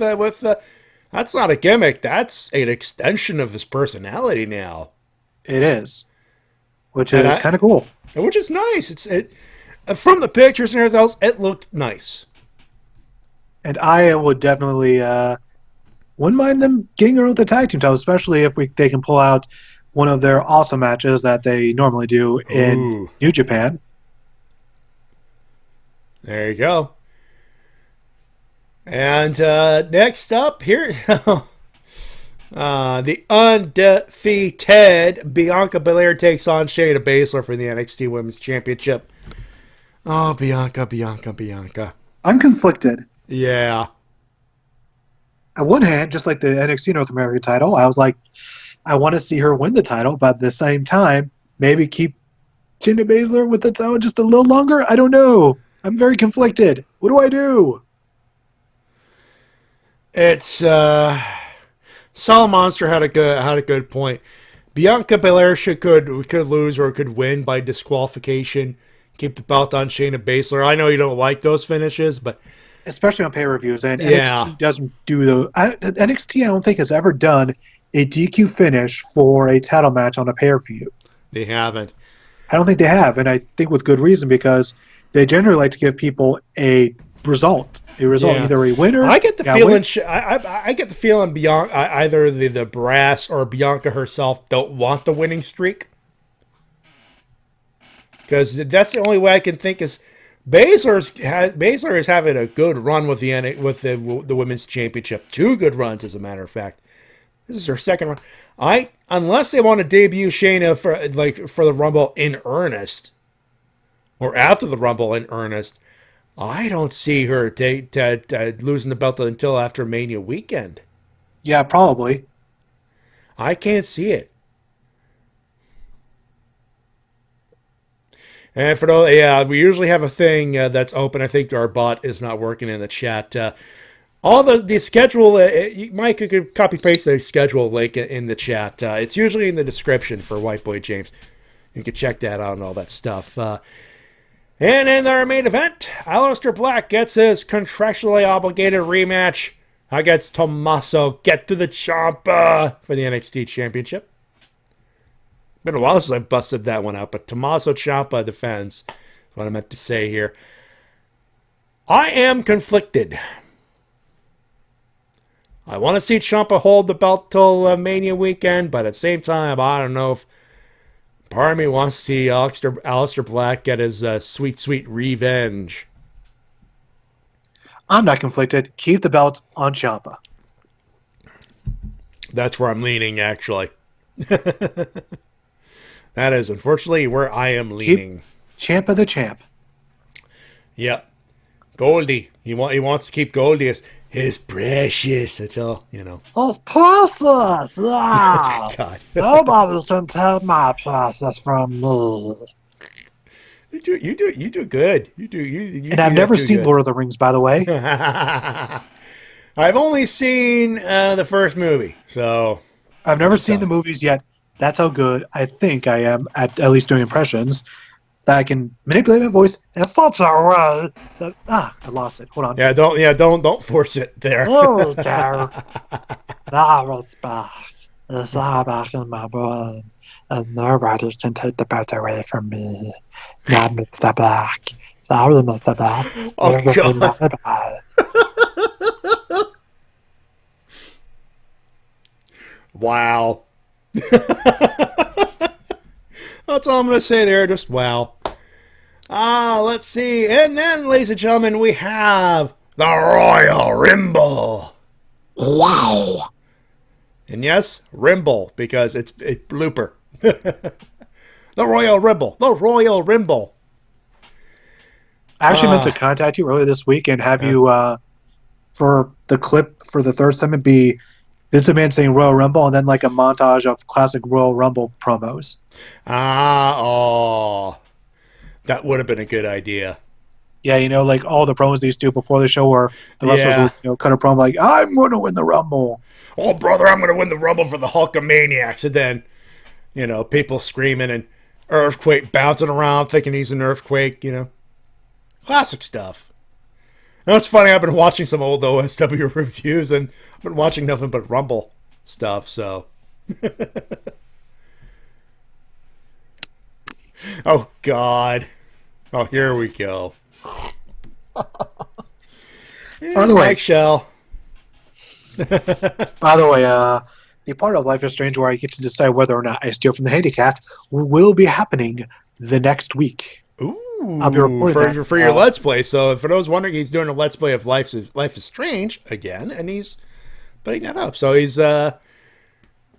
that's not a gimmick. That's an extension of his personality now. It is, which is kind of cool. Which is nice. From the pictures and everything else, it looked nice. And I would definitely wouldn't mind them getting around the tag team title, especially if they can pull out one of their awesome matches that they normally do in New Japan. There you go. And next up here, the undefeated Bianca Belair takes on Shayna Baszler for the NXT Women's Championship. Oh, Bianca. I'm conflicted. Yeah. On one hand, just like the NXT North America title, I was like, I want to see her win the title, but at the same time, maybe keep Shayna Baszler with the title just a little longer. I don't know. I'm very conflicted. What do I do? It's Solid Monster had a good point. Bianca Belair could lose or could win by disqualification. Keep the belt on Shayna Baszler. I know you don't like those finishes, but especially on pay-per-views, and NXT doesn't do NXT. I don't think has ever done a DQ finish for a title match on a pay-per-view. They haven't. I don't think they have, and I think with good reason, because they generally like to give people a result. Either a winner. I get the feeling. I get the feeling Bianca, either the brass or Bianca herself don't want the winning streak, because that's the only way I can think is Baszler is having a good run with the women's championship. 2 good runs, as a matter of fact. This is her second run. Unless they want to debut Shayna for the Rumble in earnest, or after the Rumble in earnest, I don't see her losing the belt until after Mania weekend. Yeah, probably. I can't see it. And for those, yeah, we usually have a thing that's open. I think our bot is not working in the chat. All the schedule, Mike, you could copy paste the schedule link in the chat. It's usually in the description for White Boy James. You can check that out and all that stuff. And in our main event, Aleister Black gets his contractually obligated rematch against Tommaso Get to the Ciampa for the NXT Championship. Been a while since I busted that one out, but Tommaso Ciampa defends. That's what I meant to say here. I am conflicted. I want to see Ciampa hold the belt till Mania weekend, but at the same time, I don't know if part of me wants to see Aleister Black get his sweet, sweet revenge. I'm not conflicted. Keep the belt on Ciampa. That's where I'm leaning, actually. That is, unfortunately, where I am leaning. Ciampa the champ. Yep. Goldie. He wants to keep Goldie as his precious until, It's precious, yeah. God. Nobody can take my precious from me. You do good. You do. And I've never seen Lord of the Rings, by the way. I've only seen the first movie, so I've never seen the movies yet. That's how good I think I am at least doing impressions. That I can manipulate my voice in such a way that I lost it. Hold on. Yeah, don't force it there. There we go. That was back. It's all back in my brain, and nobody can take the belt away from me. Not Mr. Black. Sorry, Mr. Black. Oh, God. Wow. That's all I'm going to say there. Just wow. Let's see. And then, ladies and gentlemen, we have the Royal Rumble. Wow. And yes, Rumble, because it's blooper. The Royal Rumble. The Royal Rumble. I actually meant to contact you earlier this week and have you, for the clip for the third segment, be Vince McMahon saying Royal Rumble and then like a montage of classic Royal Rumble promos. That would have been a good idea. Yeah, like all the promos they used to do before the show where the wrestlers would cut a promo like, I'm going to win the Rumble. Oh, brother, I'm going to win the Rumble for the Hulkamaniacs. And then, people screaming and Earthquake bouncing around thinking he's an earthquake, Classic stuff. Now, it's funny, I've been watching some old OSW reviews, and I've been watching nothing but Rumble stuff, so. Oh, God. Oh, here we go. By the way, Mike Shell. By the way, the part of Life is Strange where I get to decide whether or not I steal from the handicap will be happening the next week. Ooh, I'll be reporting for your Let's Play. So for those wondering, he's doing a Let's Play of Life is Strange again, and he's putting that up. So he's and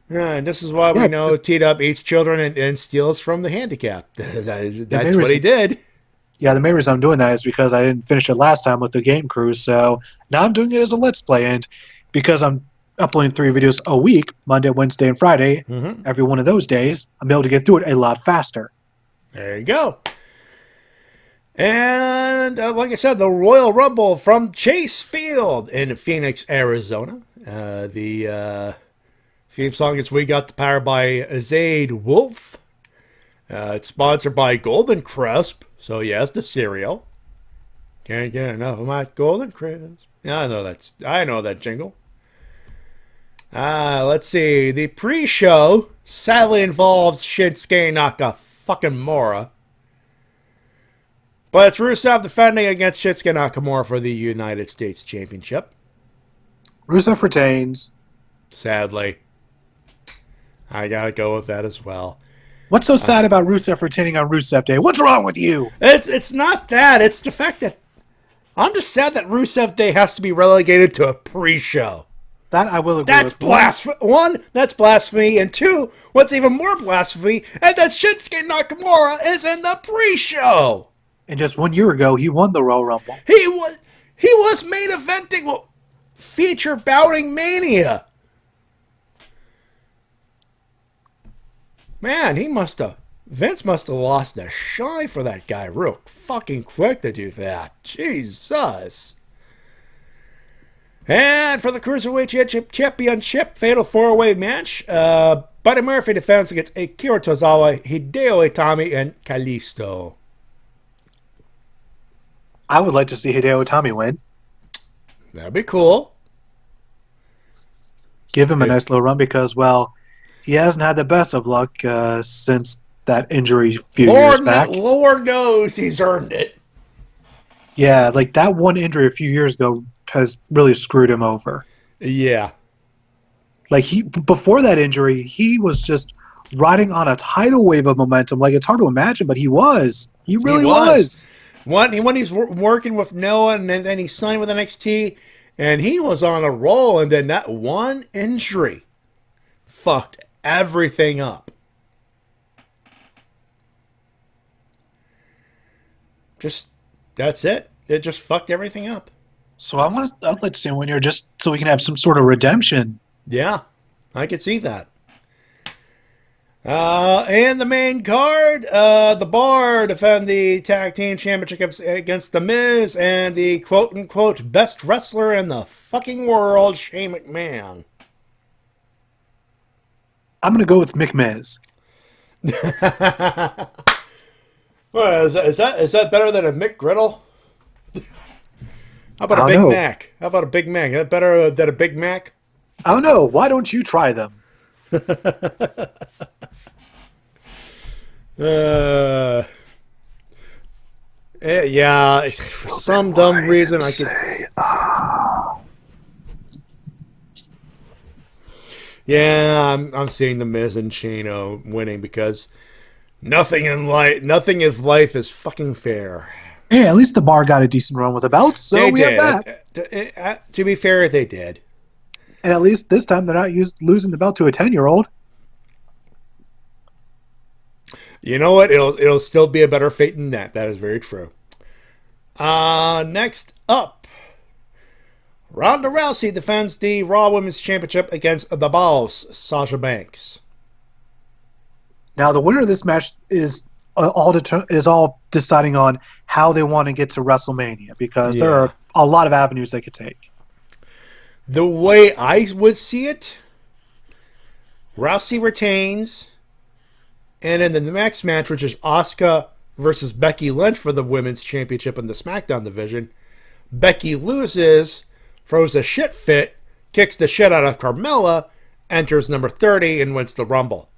this is why we know T-Dub eats children and steals from the handicap. That's what he did. Yeah, the main reason I'm doing that is because I didn't finish it last time with the game cruise, so now I'm doing it as a Let's Play, and because I'm uploading 3 videos a week, Monday, Wednesday, and Friday, every one of those days, I'm able to get through it a lot faster. There you go. And like I said, the Royal Rumble from Chase Field in Phoenix, Arizona. The theme song is We Got the Power by Zayd Wolf. It's sponsored by Golden Crisp. So yes, the cereal. Can't get enough of my Golden Crisp. Yeah, I know that jingle. Let's see. The pre-show sadly involves Shinsuke Nakamura. But it's Rusev defending against Shinsuke Nakamura for the United States Championship. Rusev retains. Sadly. I gotta go with that as well. What's so sad about Rusev retaining on Rusev Day? What's wrong with you? It's not that. It's the fact that I'm just sad that Rusev Day has to be relegated to a pre-show. That I will agree that's with. Blasphemy. One, that's blasphemy. And two, what's even more blasphemy, and that Shinsuke Nakamura is in the pre-show. And just 1 year ago, he won the Royal Rumble. He was main eventing feature bouting Mania. Man, he must have Vince must have lost the shine for that guy real fucking quick to do that. Jesus. And for the Cruiserweight Championship Fatal 4-Way match, Buddy Murphy defends against Akira Tozawa, Hideo Itami, and Kalisto. I would like to see Hideo Itami win. That'd be cool. Give him a nice little run because, well, he hasn't had the best of luck since that injury a few years back. Lord knows he's earned it. Yeah, like that one injury a few years ago has really screwed him over. Yeah. Like before that injury, he was just riding on a tidal wave of momentum. Like it's hard to imagine, but he was. He really was. When he's working with Noah and then he signed with NXT, and he was on a roll, and then that one injury fucked everything up. That's it. It just fucked everything up. So I'd like to see him win here just so we can have some sort of redemption. Yeah, I could see that. And the main card, the Bar defend the Tag Team Championship against The Miz and the quote-unquote best wrestler in the fucking world, Shane McMahon. I'm going to go with McMiz. Well, is that better than a McGriddle? How about a Big Mac? How about a Big Mac? Is that better than a Big Mac? I don't know. Why don't you try them? Yeah, for some dumb reason I could. Yeah, I'm seeing the Miz and Shane winning because nothing in life is fucking fair. Yeah, at least the Bar got a decent run with a belt, so we have that. To be fair, they did. And at least this time they're not losing the belt to a 10-year-old. You know what? It'll still be a better fate than that. That is very true. Next up, Ronda Rousey defends the Raw Women's Championship against the Boss, Sasha Banks. Now, the winner of this match is all deciding on how they want to get to WrestleMania because there are a lot of avenues they could take. The way I would see it, Rousey retains, and in the next match, which is Asuka versus Becky Lynch for the Women's Championship in the SmackDown division, Becky loses, throws a shit fit, kicks the shit out of Carmella, enters number 30, and wins the Rumble.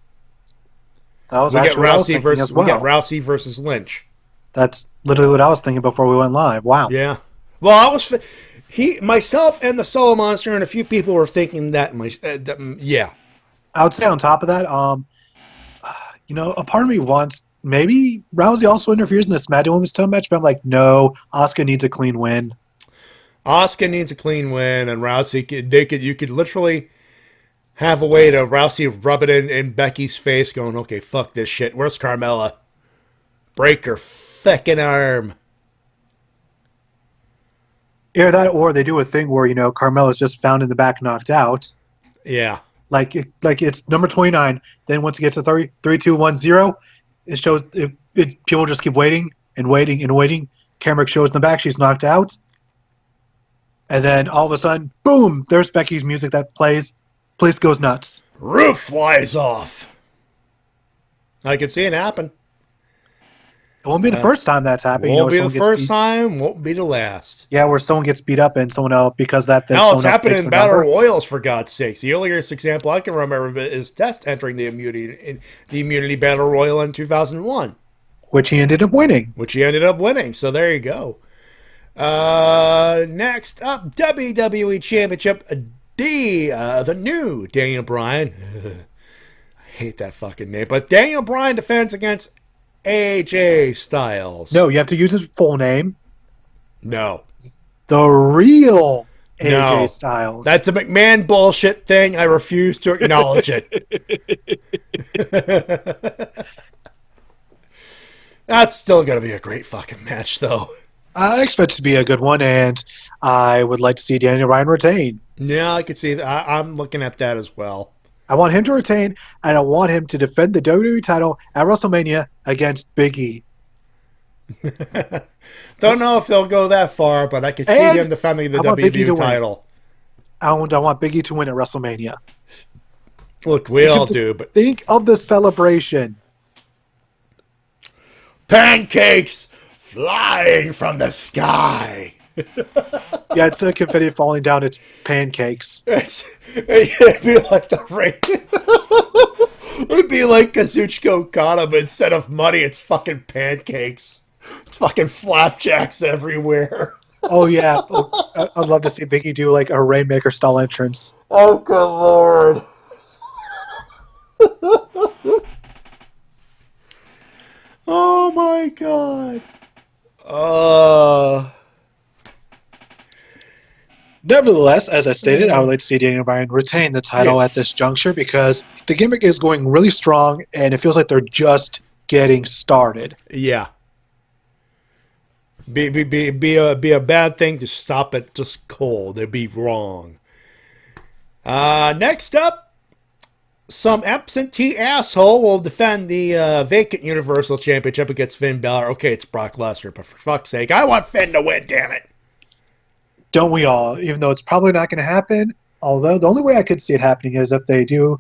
That was we get actually what I was Rousey thinking versus as well. We get Rousey versus Lynch. That's literally what I was thinking before we went live. Wow. Yeah. Well, myself and the Solo Monster and a few people were thinking that. Yeah. I would say on top of that, a part of me wants maybe Rousey also interferes in the SmackDown Women's title match, but I'm like, no, Asuka needs a clean win. Asuka needs a clean win, and Rousey you could literally have a way to Rousey rub it in Becky's face, going, okay, fuck this shit. Where's Carmella? Break her fucking arm. Either that, or they do a thing where Carmella's just found in the back, knocked out. Yeah. Like it's number 29. Then once it gets to 3, 2, 1, 0, it shows people just keep waiting and waiting and waiting. Camera shows in the back, she's knocked out. And then all of a sudden, boom, there's Becky's music that plays. Place goes nuts. Roof flies off. I could see it happen. It won't be the first time that's happened. Won't be the first time, won't be the last. Yeah, where someone gets beat up and someone else because that. No, it's happened in Battle Royals, for God's sakes. The earliest example I can remember is Test entering the Immunity Battle Royal in 2001. Which he ended up winning. So there you go. Next up, WWE Championship, the new Daniel Bryan. I hate that fucking name. But Daniel Bryan defends against AJ Styles. No, you have to use his full name. No. The real AJ Styles. That's a McMahon bullshit thing. I refuse to acknowledge it. That's still going to be a great fucking match, though. I expect it to be a good one, and I would like to see Daniel Bryan retain. Yeah, I could see that. I'm looking at that as well. I want him to retain, and I want him to defend the WWE title at WrestleMania against Big E. Don't know if they'll go that far, but I can see him defending the WWE title. I want Big E to win at WrestleMania. Look, we all do, but think of the celebration. Pancakes flying from the sky. Yeah, instead of confetti falling down, it's pancakes. It'd be like the rain. It'd be like Kazuchika Okada, but instead of money, it's fucking pancakes. It's fucking flapjacks everywhere. Oh, yeah. I'd love to see Biggie do like a Rainmaker style entrance. Oh, good lord. Oh, my God. Nevertheless, as I stated, I would like to see Daniel Bryan retain the title at this juncture because the gimmick is going really strong and it feels like they're just getting started. Yeah. Be a bad thing to stop it just cold. It'd be wrong. Next up, some absentee asshole will defend the vacant Universal Championship against Finn Balor. Okay, it's Brock Lesnar, but for fuck's sake, I want Finn to win, damn it. Don't we all? Even though it's probably not going to happen. Although the only way I could see it happening is if they do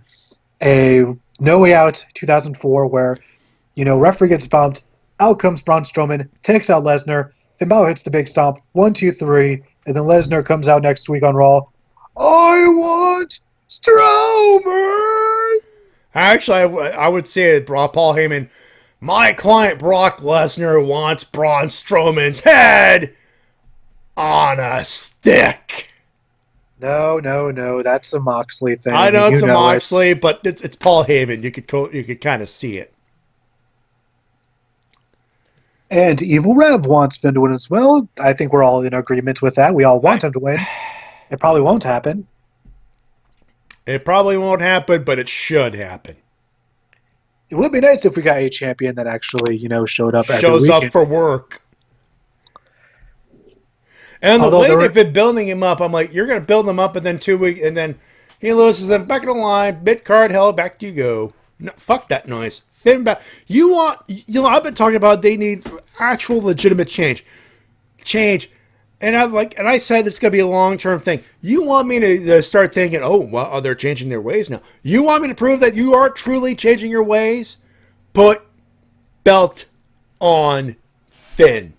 a No Way Out 2004 where, referee gets bumped, out comes Braun Strowman, takes out Lesnar, Finn Balor hits the big stomp, 1, 2, 3, and then Lesnar comes out next week on Raw. I want Strowman! Actually, I would say it, Paul Heyman. My client Brock Lesnar wants Braun Strowman's head on a stick. No, that's a Moxley thing. I know it's a Moxley, but it's Paul Heyman. You could kind of see it. And Evil Rev wants Finn to win as well. I think we're all in agreement with that. We all want him to win. It probably won't happen. It probably won't happen, but it should happen. It would be nice if we got a champion that actually, showed up. Shows up for work. And the way they've been building him up, I'm like, you're going to build him up, and then 2 weeks, and then he loses him back in the line, mid card, hell, back you go. No, fuck that noise. Finn back. I've been talking about they need actual legitimate change. And I said it's going to be a long-term thing. You want me to start thinking, oh, well, they're changing their ways now. You want me to prove that you are truly changing your ways? Put belt on Finn.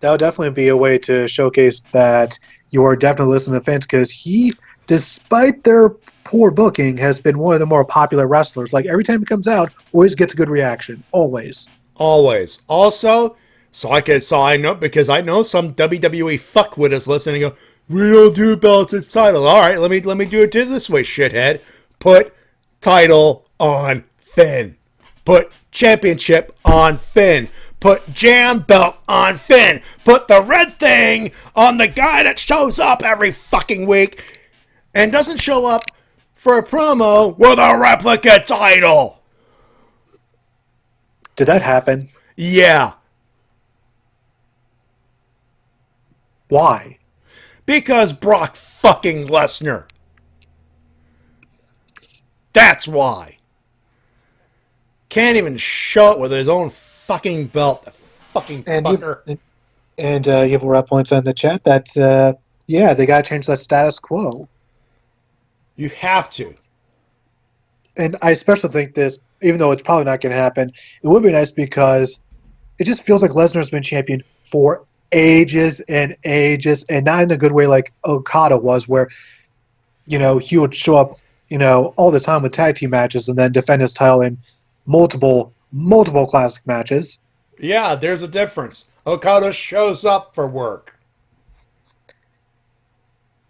That would definitely be a way to showcase that you are definitely listening to Finn because he, despite their poor booking, has been one of the more popular wrestlers. Like, every time he comes out, always gets a good reaction. Always. Also, I know, because I know some WWE fuckwit is listening and go, we don't do belts, it's title. All right, let me do it this way, shithead. Put title on Finn. Put championship on Finn. Put jam belt on Finn. Put the red thing on the guy that shows up every fucking week and doesn't show up for a promo with a replica title. Did that happen? Yeah. Why? Because Brock fucking Lesnar. That's why. Can't even show it with his own fucking belt. The fucking fucker. Evil Rep points in the chat that, they got to change the status quo. You have to. And I especially think this, even though it's probably not going to happen, it would be nice because it just feels like Lesnar's been champion for ages and ages, and not in a good way like Okada was, where, he would show up, all the time with tag team matches and then defend his title in multiple classic matches. Yeah, there's a difference. Okada shows up for work.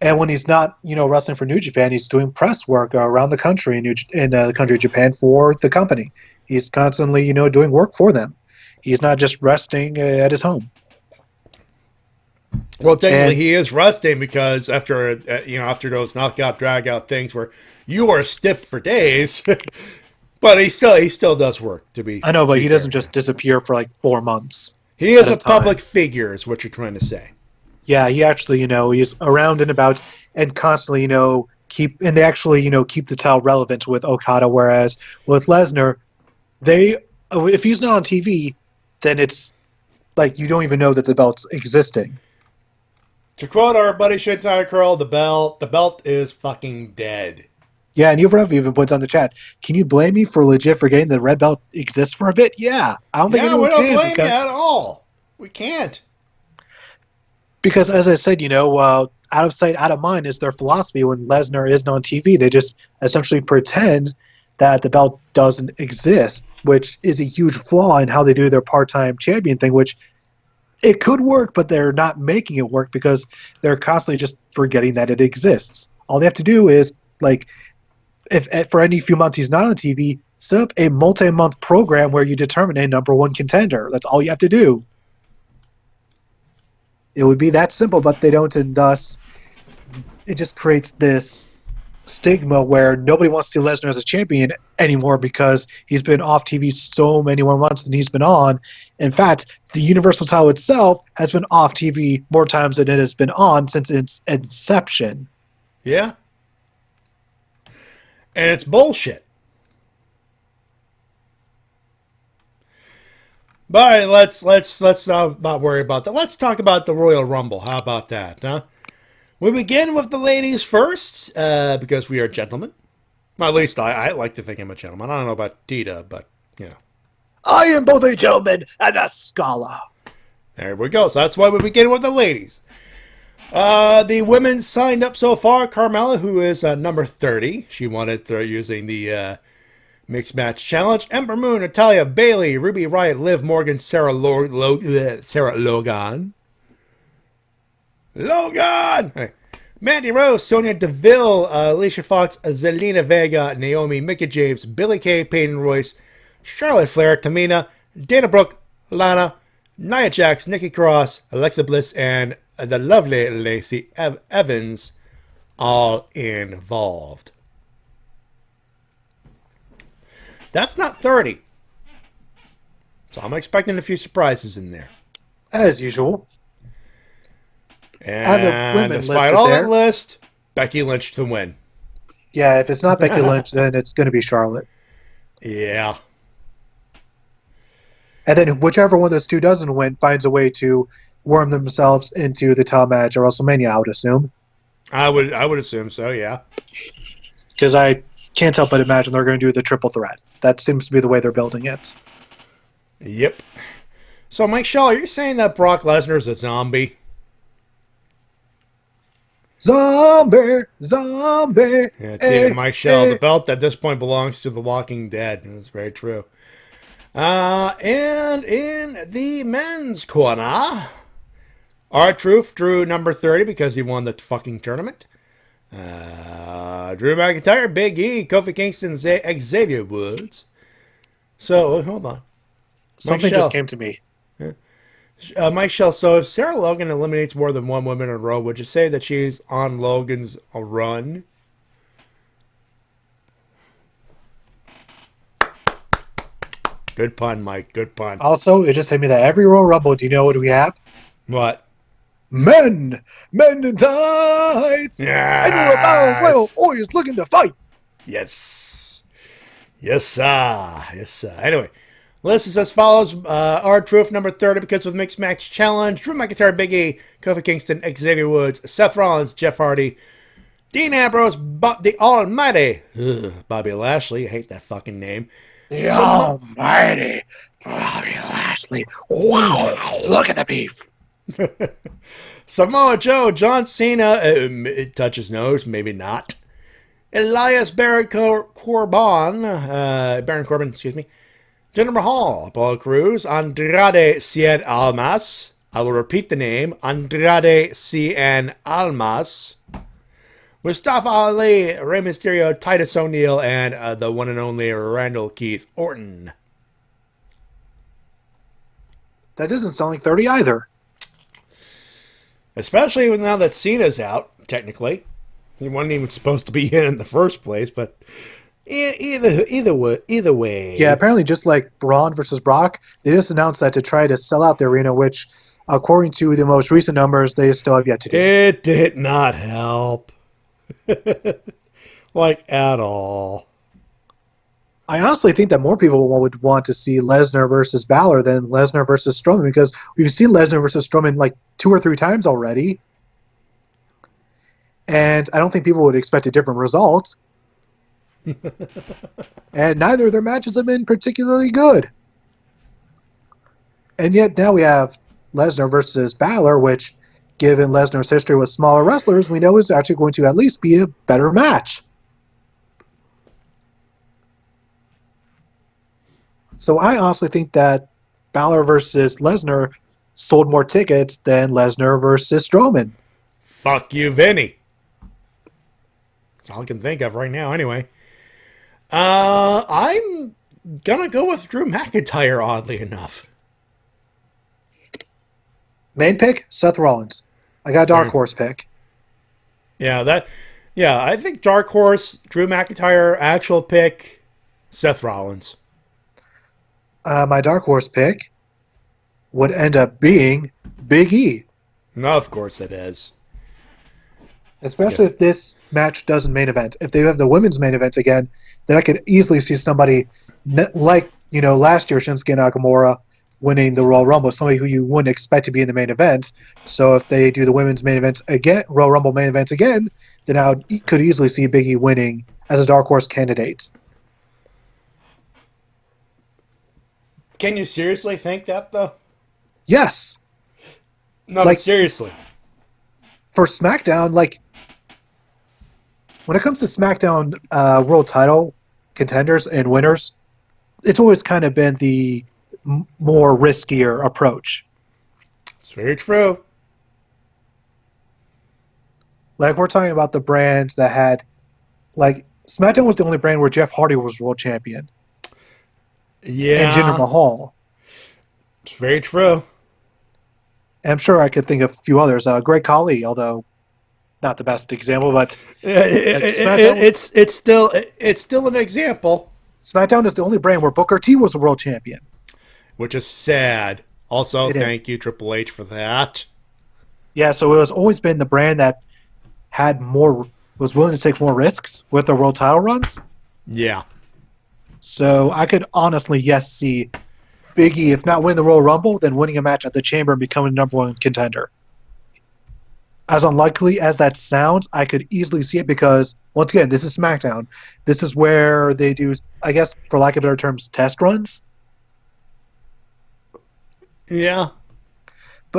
And when he's not, wrestling for New Japan, he's doing press work around the country in the country of Japan for the company. He's constantly, doing work for them. He's not just resting at his home. Well, technically, he is resting because after those knockout, drag out things where you are stiff for days, but he still does work. I know, but he doesn't just disappear for like 4 months. He is a public figure, is what you're trying to say. Yeah, he actually, he's around and about and constantly, keep the title relevant with Okada. Whereas with Lesnar, if he's not on TV, then it's like you don't even know that the belt's existing. To quote our buddy Shintai Curl, the belt is fucking dead. Yeah, and Reverend even puts on the chat, can you blame me for legit forgetting the red belt exists for a bit? Yeah, I don't think anyone can. We don't blame you at all. We can't. Because as I said, out of sight, out of mind is their philosophy when Lesnar isn't on TV. They just essentially pretend that the belt doesn't exist, which is a huge flaw in how they do their part-time champion thing, which it could work, but they're not making it work because they're constantly just forgetting that it exists. All they have to do is, if for any few months he's not on TV, set up a multi-month program where you determine a number one contender. That's all you have to do. It would be that simple, but they don't, and thus it just creates this stigma where nobody wants to see Lesnar as a champion anymore because he's been off TV so many more months than he's been on. In fact, the Universal title itself has been off TV more times than it has been on since its inception. Yeah. And it's bullshit. But let's not worry about that. Let's talk about the Royal Rumble. How about that, huh? We begin with the ladies first, because we are gentlemen. Well, at least I like to think I'm a gentleman. I don't know about Tita, but, I am both a gentleman and a scholar. There we go. So that's why we begin with the ladies. The women signed up so far. Carmella, who is number 30. She won it using the Mixed Match Challenge. Ember Moon, Natalya, Bayley, Ruby Riott, Liv Morgan, Sarah Logan. Hey. Mandy Rose, Sonya Deville, Alicia Fox, Zelina Vega, Naomi, Mickie James, Billie Kay, Peyton Royce, Charlotte Flair, Tamina, Dana Brooke, Lana, Nia Jax, Nikki Cross, Alexa Bliss, and the lovely Lacey Evans, all involved. That's not 30. So I'm expecting a few surprises in there. As usual. And despite all that list, Becky Lynch to win. Yeah, if it's not Becky Lynch, then it's going to be Charlotte. Yeah. And then whichever one of those two doesn't win finds a way to worm themselves into the title match at WrestleMania, I would assume. I would assume so, yeah. Because I can't help but imagine they're going to do the triple threat. That seems to be the way they're building it. Yep. So, Mike Shaw, you're saying that Brock Lesnar's a zombie? Zombie! Yeah, Mike Shaw, the belt at this point belongs to The Walking Dead. It's very true. And in the men's corner, R-Truth drew number 30 because he won the fucking tournament. Drew McIntyre, Big E, Kofi Kingston, Xavier Woods. So, hold on. Something just came to me. Mike Shell, so if Sarah Logan eliminates more than one woman in a row, would you say that she's on Logan's run? Good pun, Mike. Good pun. Also, it just hit me that every Royal Rumble, do you know what we have? What? Men in tights! Yes! And we're about Royal Warriors looking to fight! Yes, sir. Anyway, list is as follows. R-Truth, number 30, because of Mixed Match Challenge. Drew McIntyre, Big E, Kofi Kingston, Xavier Woods, Seth Rollins, Jeff Hardy, Dean Ambrose, the Almighty, Bobby Lashley. I hate that fucking name. The Almighty Bobby Lashley. Wow, look at the beef. Samoa Joe, John Cena, touch his nose, maybe not. Elias Baron Corbin, Jinder Mahal, Apollo Crews, Andrade Cien Almas. I will repeat the name, Andrade Cien Almas. Mustafa Ali, Rey Mysterio, Titus O'Neil, and the one and only Randall Keith Orton. That doesn't sound like 30 either. Especially now that Cena's out, technically. He wasn't even supposed to be in the first place, but either way. Yeah, apparently just like Braun versus Brock, they just announced that to try to sell out the arena, which, according to the most recent numbers, they still have yet to do. It did not help. Like, at all. I honestly think that more people would want to see Lesnar versus Balor than Lesnar versus Strowman, because we've seen Lesnar versus Strowman like 2 or 3 times already. And I don't think people would expect a different result. And neither of their matches have been particularly good. And yet now we have Lesnar versus Balor, which, given Lesnar's history with smaller wrestlers, we know is actually going to at least be a better match. So I honestly think that Balor versus Lesnar sold more tickets than Lesnar versus Strowman. Fuck you, Vinny. That's all I can think of right now, anyway. I'm gonna go with Drew McIntyre, oddly enough. Main pick, Seth Rollins. I got a dark horse pick. Yeah, I think dark horse, Drew McIntyre, actual pick, Seth Rollins. My dark horse pick would end up being Big E. No, of course it is. Especially if this match doesn't main event. If they have the women's main event again, then I could easily see somebody like, last year Shinsuke Nakamura winning the Royal Rumble, somebody who you wouldn't expect to be in the main event. So if they do the women's main event again, Royal Rumble main event again, then I could easily see Big E winning as a dark horse candidate. Can you seriously think that, though? Yes. No, but seriously. For SmackDown, when it comes to SmackDown world title contenders and winners, it's always kind of been the more riskier approach. It's very true. We're talking about the brands that had, SmackDown was the only brand where Jeff Hardy was world champion. Yeah. And Jinder Mahal. It's very true. And I'm sure I could think of a few others. Greg Khali, although not the best example, but it's still an example. SmackDown is the only brand where Booker T was a world champion, which is sad. Also, thank you, Triple H, for that. Yeah, so it has always been the brand that was willing to take more risks with their world title runs. Yeah. So I could honestly, see Big E, if not winning the Royal Rumble, then winning a match at the Chamber and becoming the #1 contender. As unlikely as that sounds, I could easily see it because, once again, this is SmackDown. This is where they do, I guess, for lack of better terms, test runs. Yeah.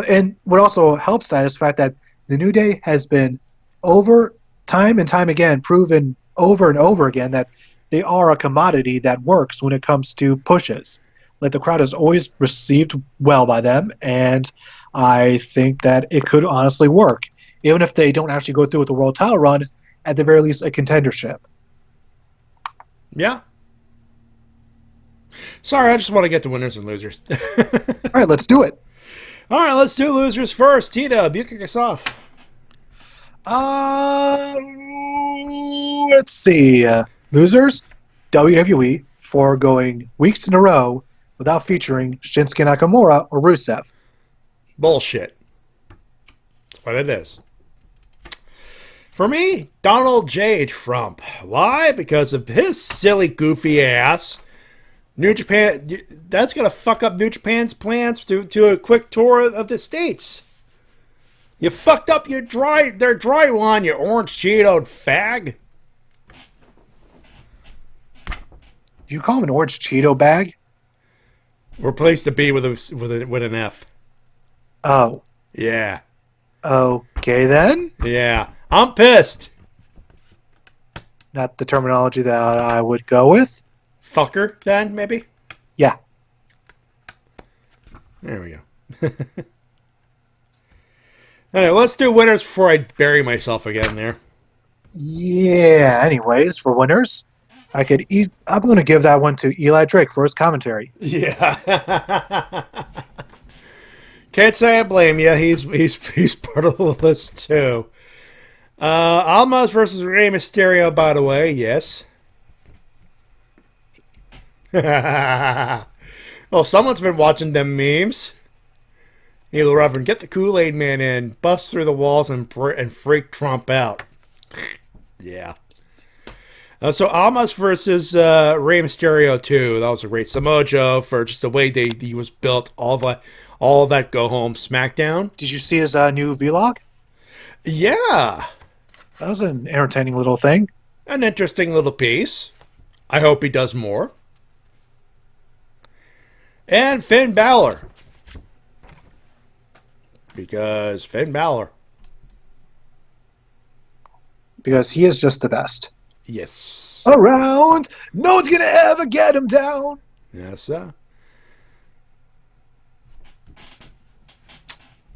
And what also helps that is the fact that the New Day has been time and time again proven over and over again that they are a commodity that works when it comes to pushes. The crowd has always received well by them, and I think that it could honestly work. Even if they don't actually go through with the world title run, at the very least, a contendership. Yeah. Sorry, I just want to get to winners and losers. All right, let's do it. All right, let's do losers first. T-Dub, you kick us off. Let's see. Losers, WWE, for going weeks in a row without featuring Shinsuke Nakamura or Rusev. Bullshit. That's what it is. For me, Donald J. Trump. Why? Because of his silly, goofy ass. New Japan, that's going to fuck up New Japan's plans to a quick tour of the States. You fucked up their dry one, you orange Cheeto fag. You call him an orange Cheeto bag? Replace the B with an F. Oh. Yeah. Okay then. Yeah. I'm pissed. Not the terminology that I would go with. Fucker, then, maybe? Yeah. There we go. Anyway, let's do winners before I bury myself again there. Yeah, anyways, for winners, I'm going to give that one to Eli Drake for his commentary. Yeah. Can't say I blame you. He's part of the list, too. Almas versus Rey Mysterio, by the way, yes. Well, someone's been watching them memes. Either Reverend, get the Kool-Aid Man in, bust through the walls, and freak Trump out. Yeah. So Almas versus Rey Mysterio 2. That was a great Samoa Joe for just the way he was built. All of that go home SmackDown. Did you see his new vlog? Yeah. That was an entertaining little thing. An interesting little piece. I hope he does more. And Finn Balor. Because Finn Balor. Because he is just the best. Yes. Around. No one's going to ever get him down. Yes, sir.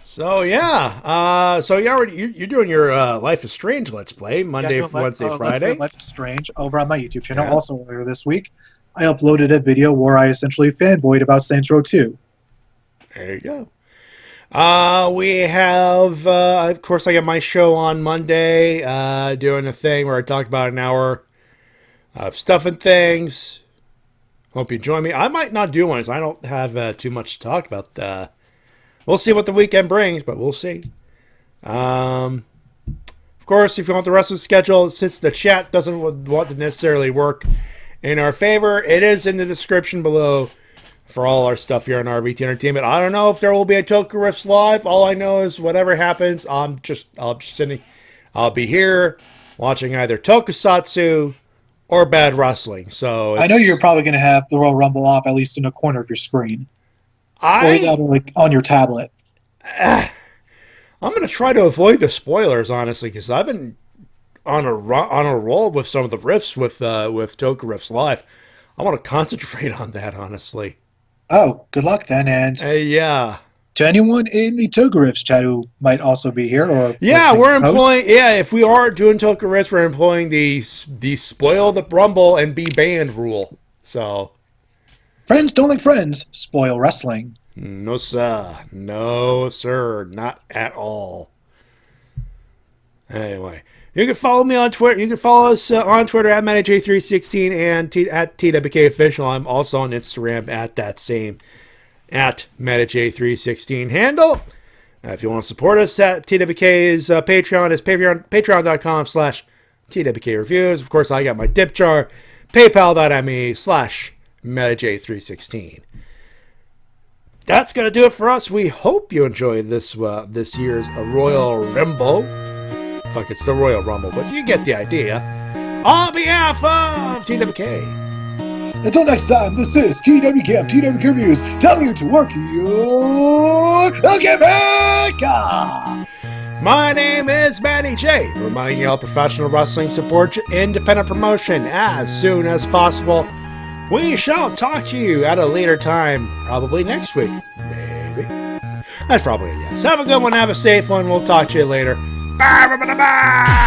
So, yeah. You're doing your Life is Strange Let's Play Monday, Wednesday, Friday. Life is Strange over on my YouTube channel. Yeah. Also, earlier this week, I uploaded a video where I essentially fanboyed about Saints Row 2. There you go. We have, of course, I got my show on Monday, doing a thing where I talk about an hour of stuff and things. Hope you join me. I might not do one, as I don't have too much to talk about. We'll see what the weekend brings, but we'll see. Of course, if you want the rest of the schedule, since the chat doesn't want to necessarily work in our favor, it is in the description below for all our stuff here on RVT Entertainment. I don't know if there will be a TWKS Live. All I know is whatever happens, I'll be here watching either Tokusatsu or Bad Wrestling. So I know you're probably going to have the Royal Rumble off at least in a corner of your screen. Or on your tablet. I'm going to try to avoid the spoilers, honestly, because I've been on a roll with some of the riffs with TWKS Live. I want to concentrate on that, honestly. Oh, good luck then, and yeah. To anyone in the TWKS chat who might also be here, or we're employing. Yeah, if we are doing TWKS, we're employing the spoil the Rumble and be banned rule. So, friends don't like friends. Spoil wrestling. No sir, no sir, not at all. Anyway. You can follow me on Twitter. You can follow us on Twitter at MattyJ316 and at TWK Official. I'm also on Instagram at that same at MattyJ316 handle. If you want to support us at TWK's Patreon is patreon.com/TWK Reviews. Of course, I got my tip jar, paypal.me/MattyJ316. That's going to do it for us. We hope you enjoyed this year's Royal Rumble. Fuck, it's the Royal Rumble, but you get the idea. On behalf of TWK. Until next time, this is TWK, TWK Reviews, telling you to work your gimmick. My name is Matty J, reminding you all professional wrestling support independent promotion as soon as possible. We shall talk to you at a later time, probably next week. Maybe. That's probably a yes. Have a good one, have a safe one. We'll talk to you later. Bye, bye, bye, bye.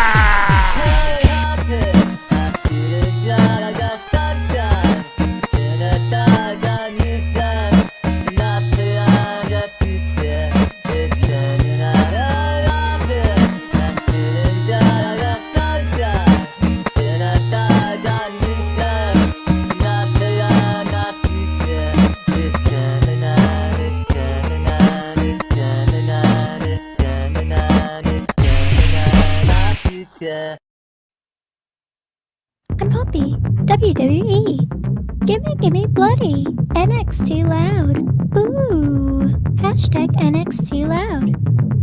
I'm Poppy, WWE. Gimme bloody, NXT loud. Ooh, hashtag NXT loud.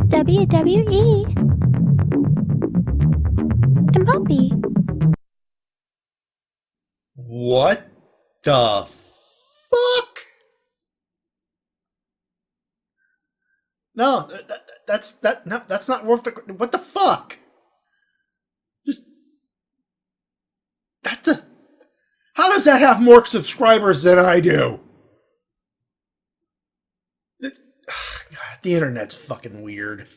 WWE. I'm Poppy. What the fuck? No, that's not worth the. What the fuck? How does that have more subscribers than I do? God, the internet's fucking weird.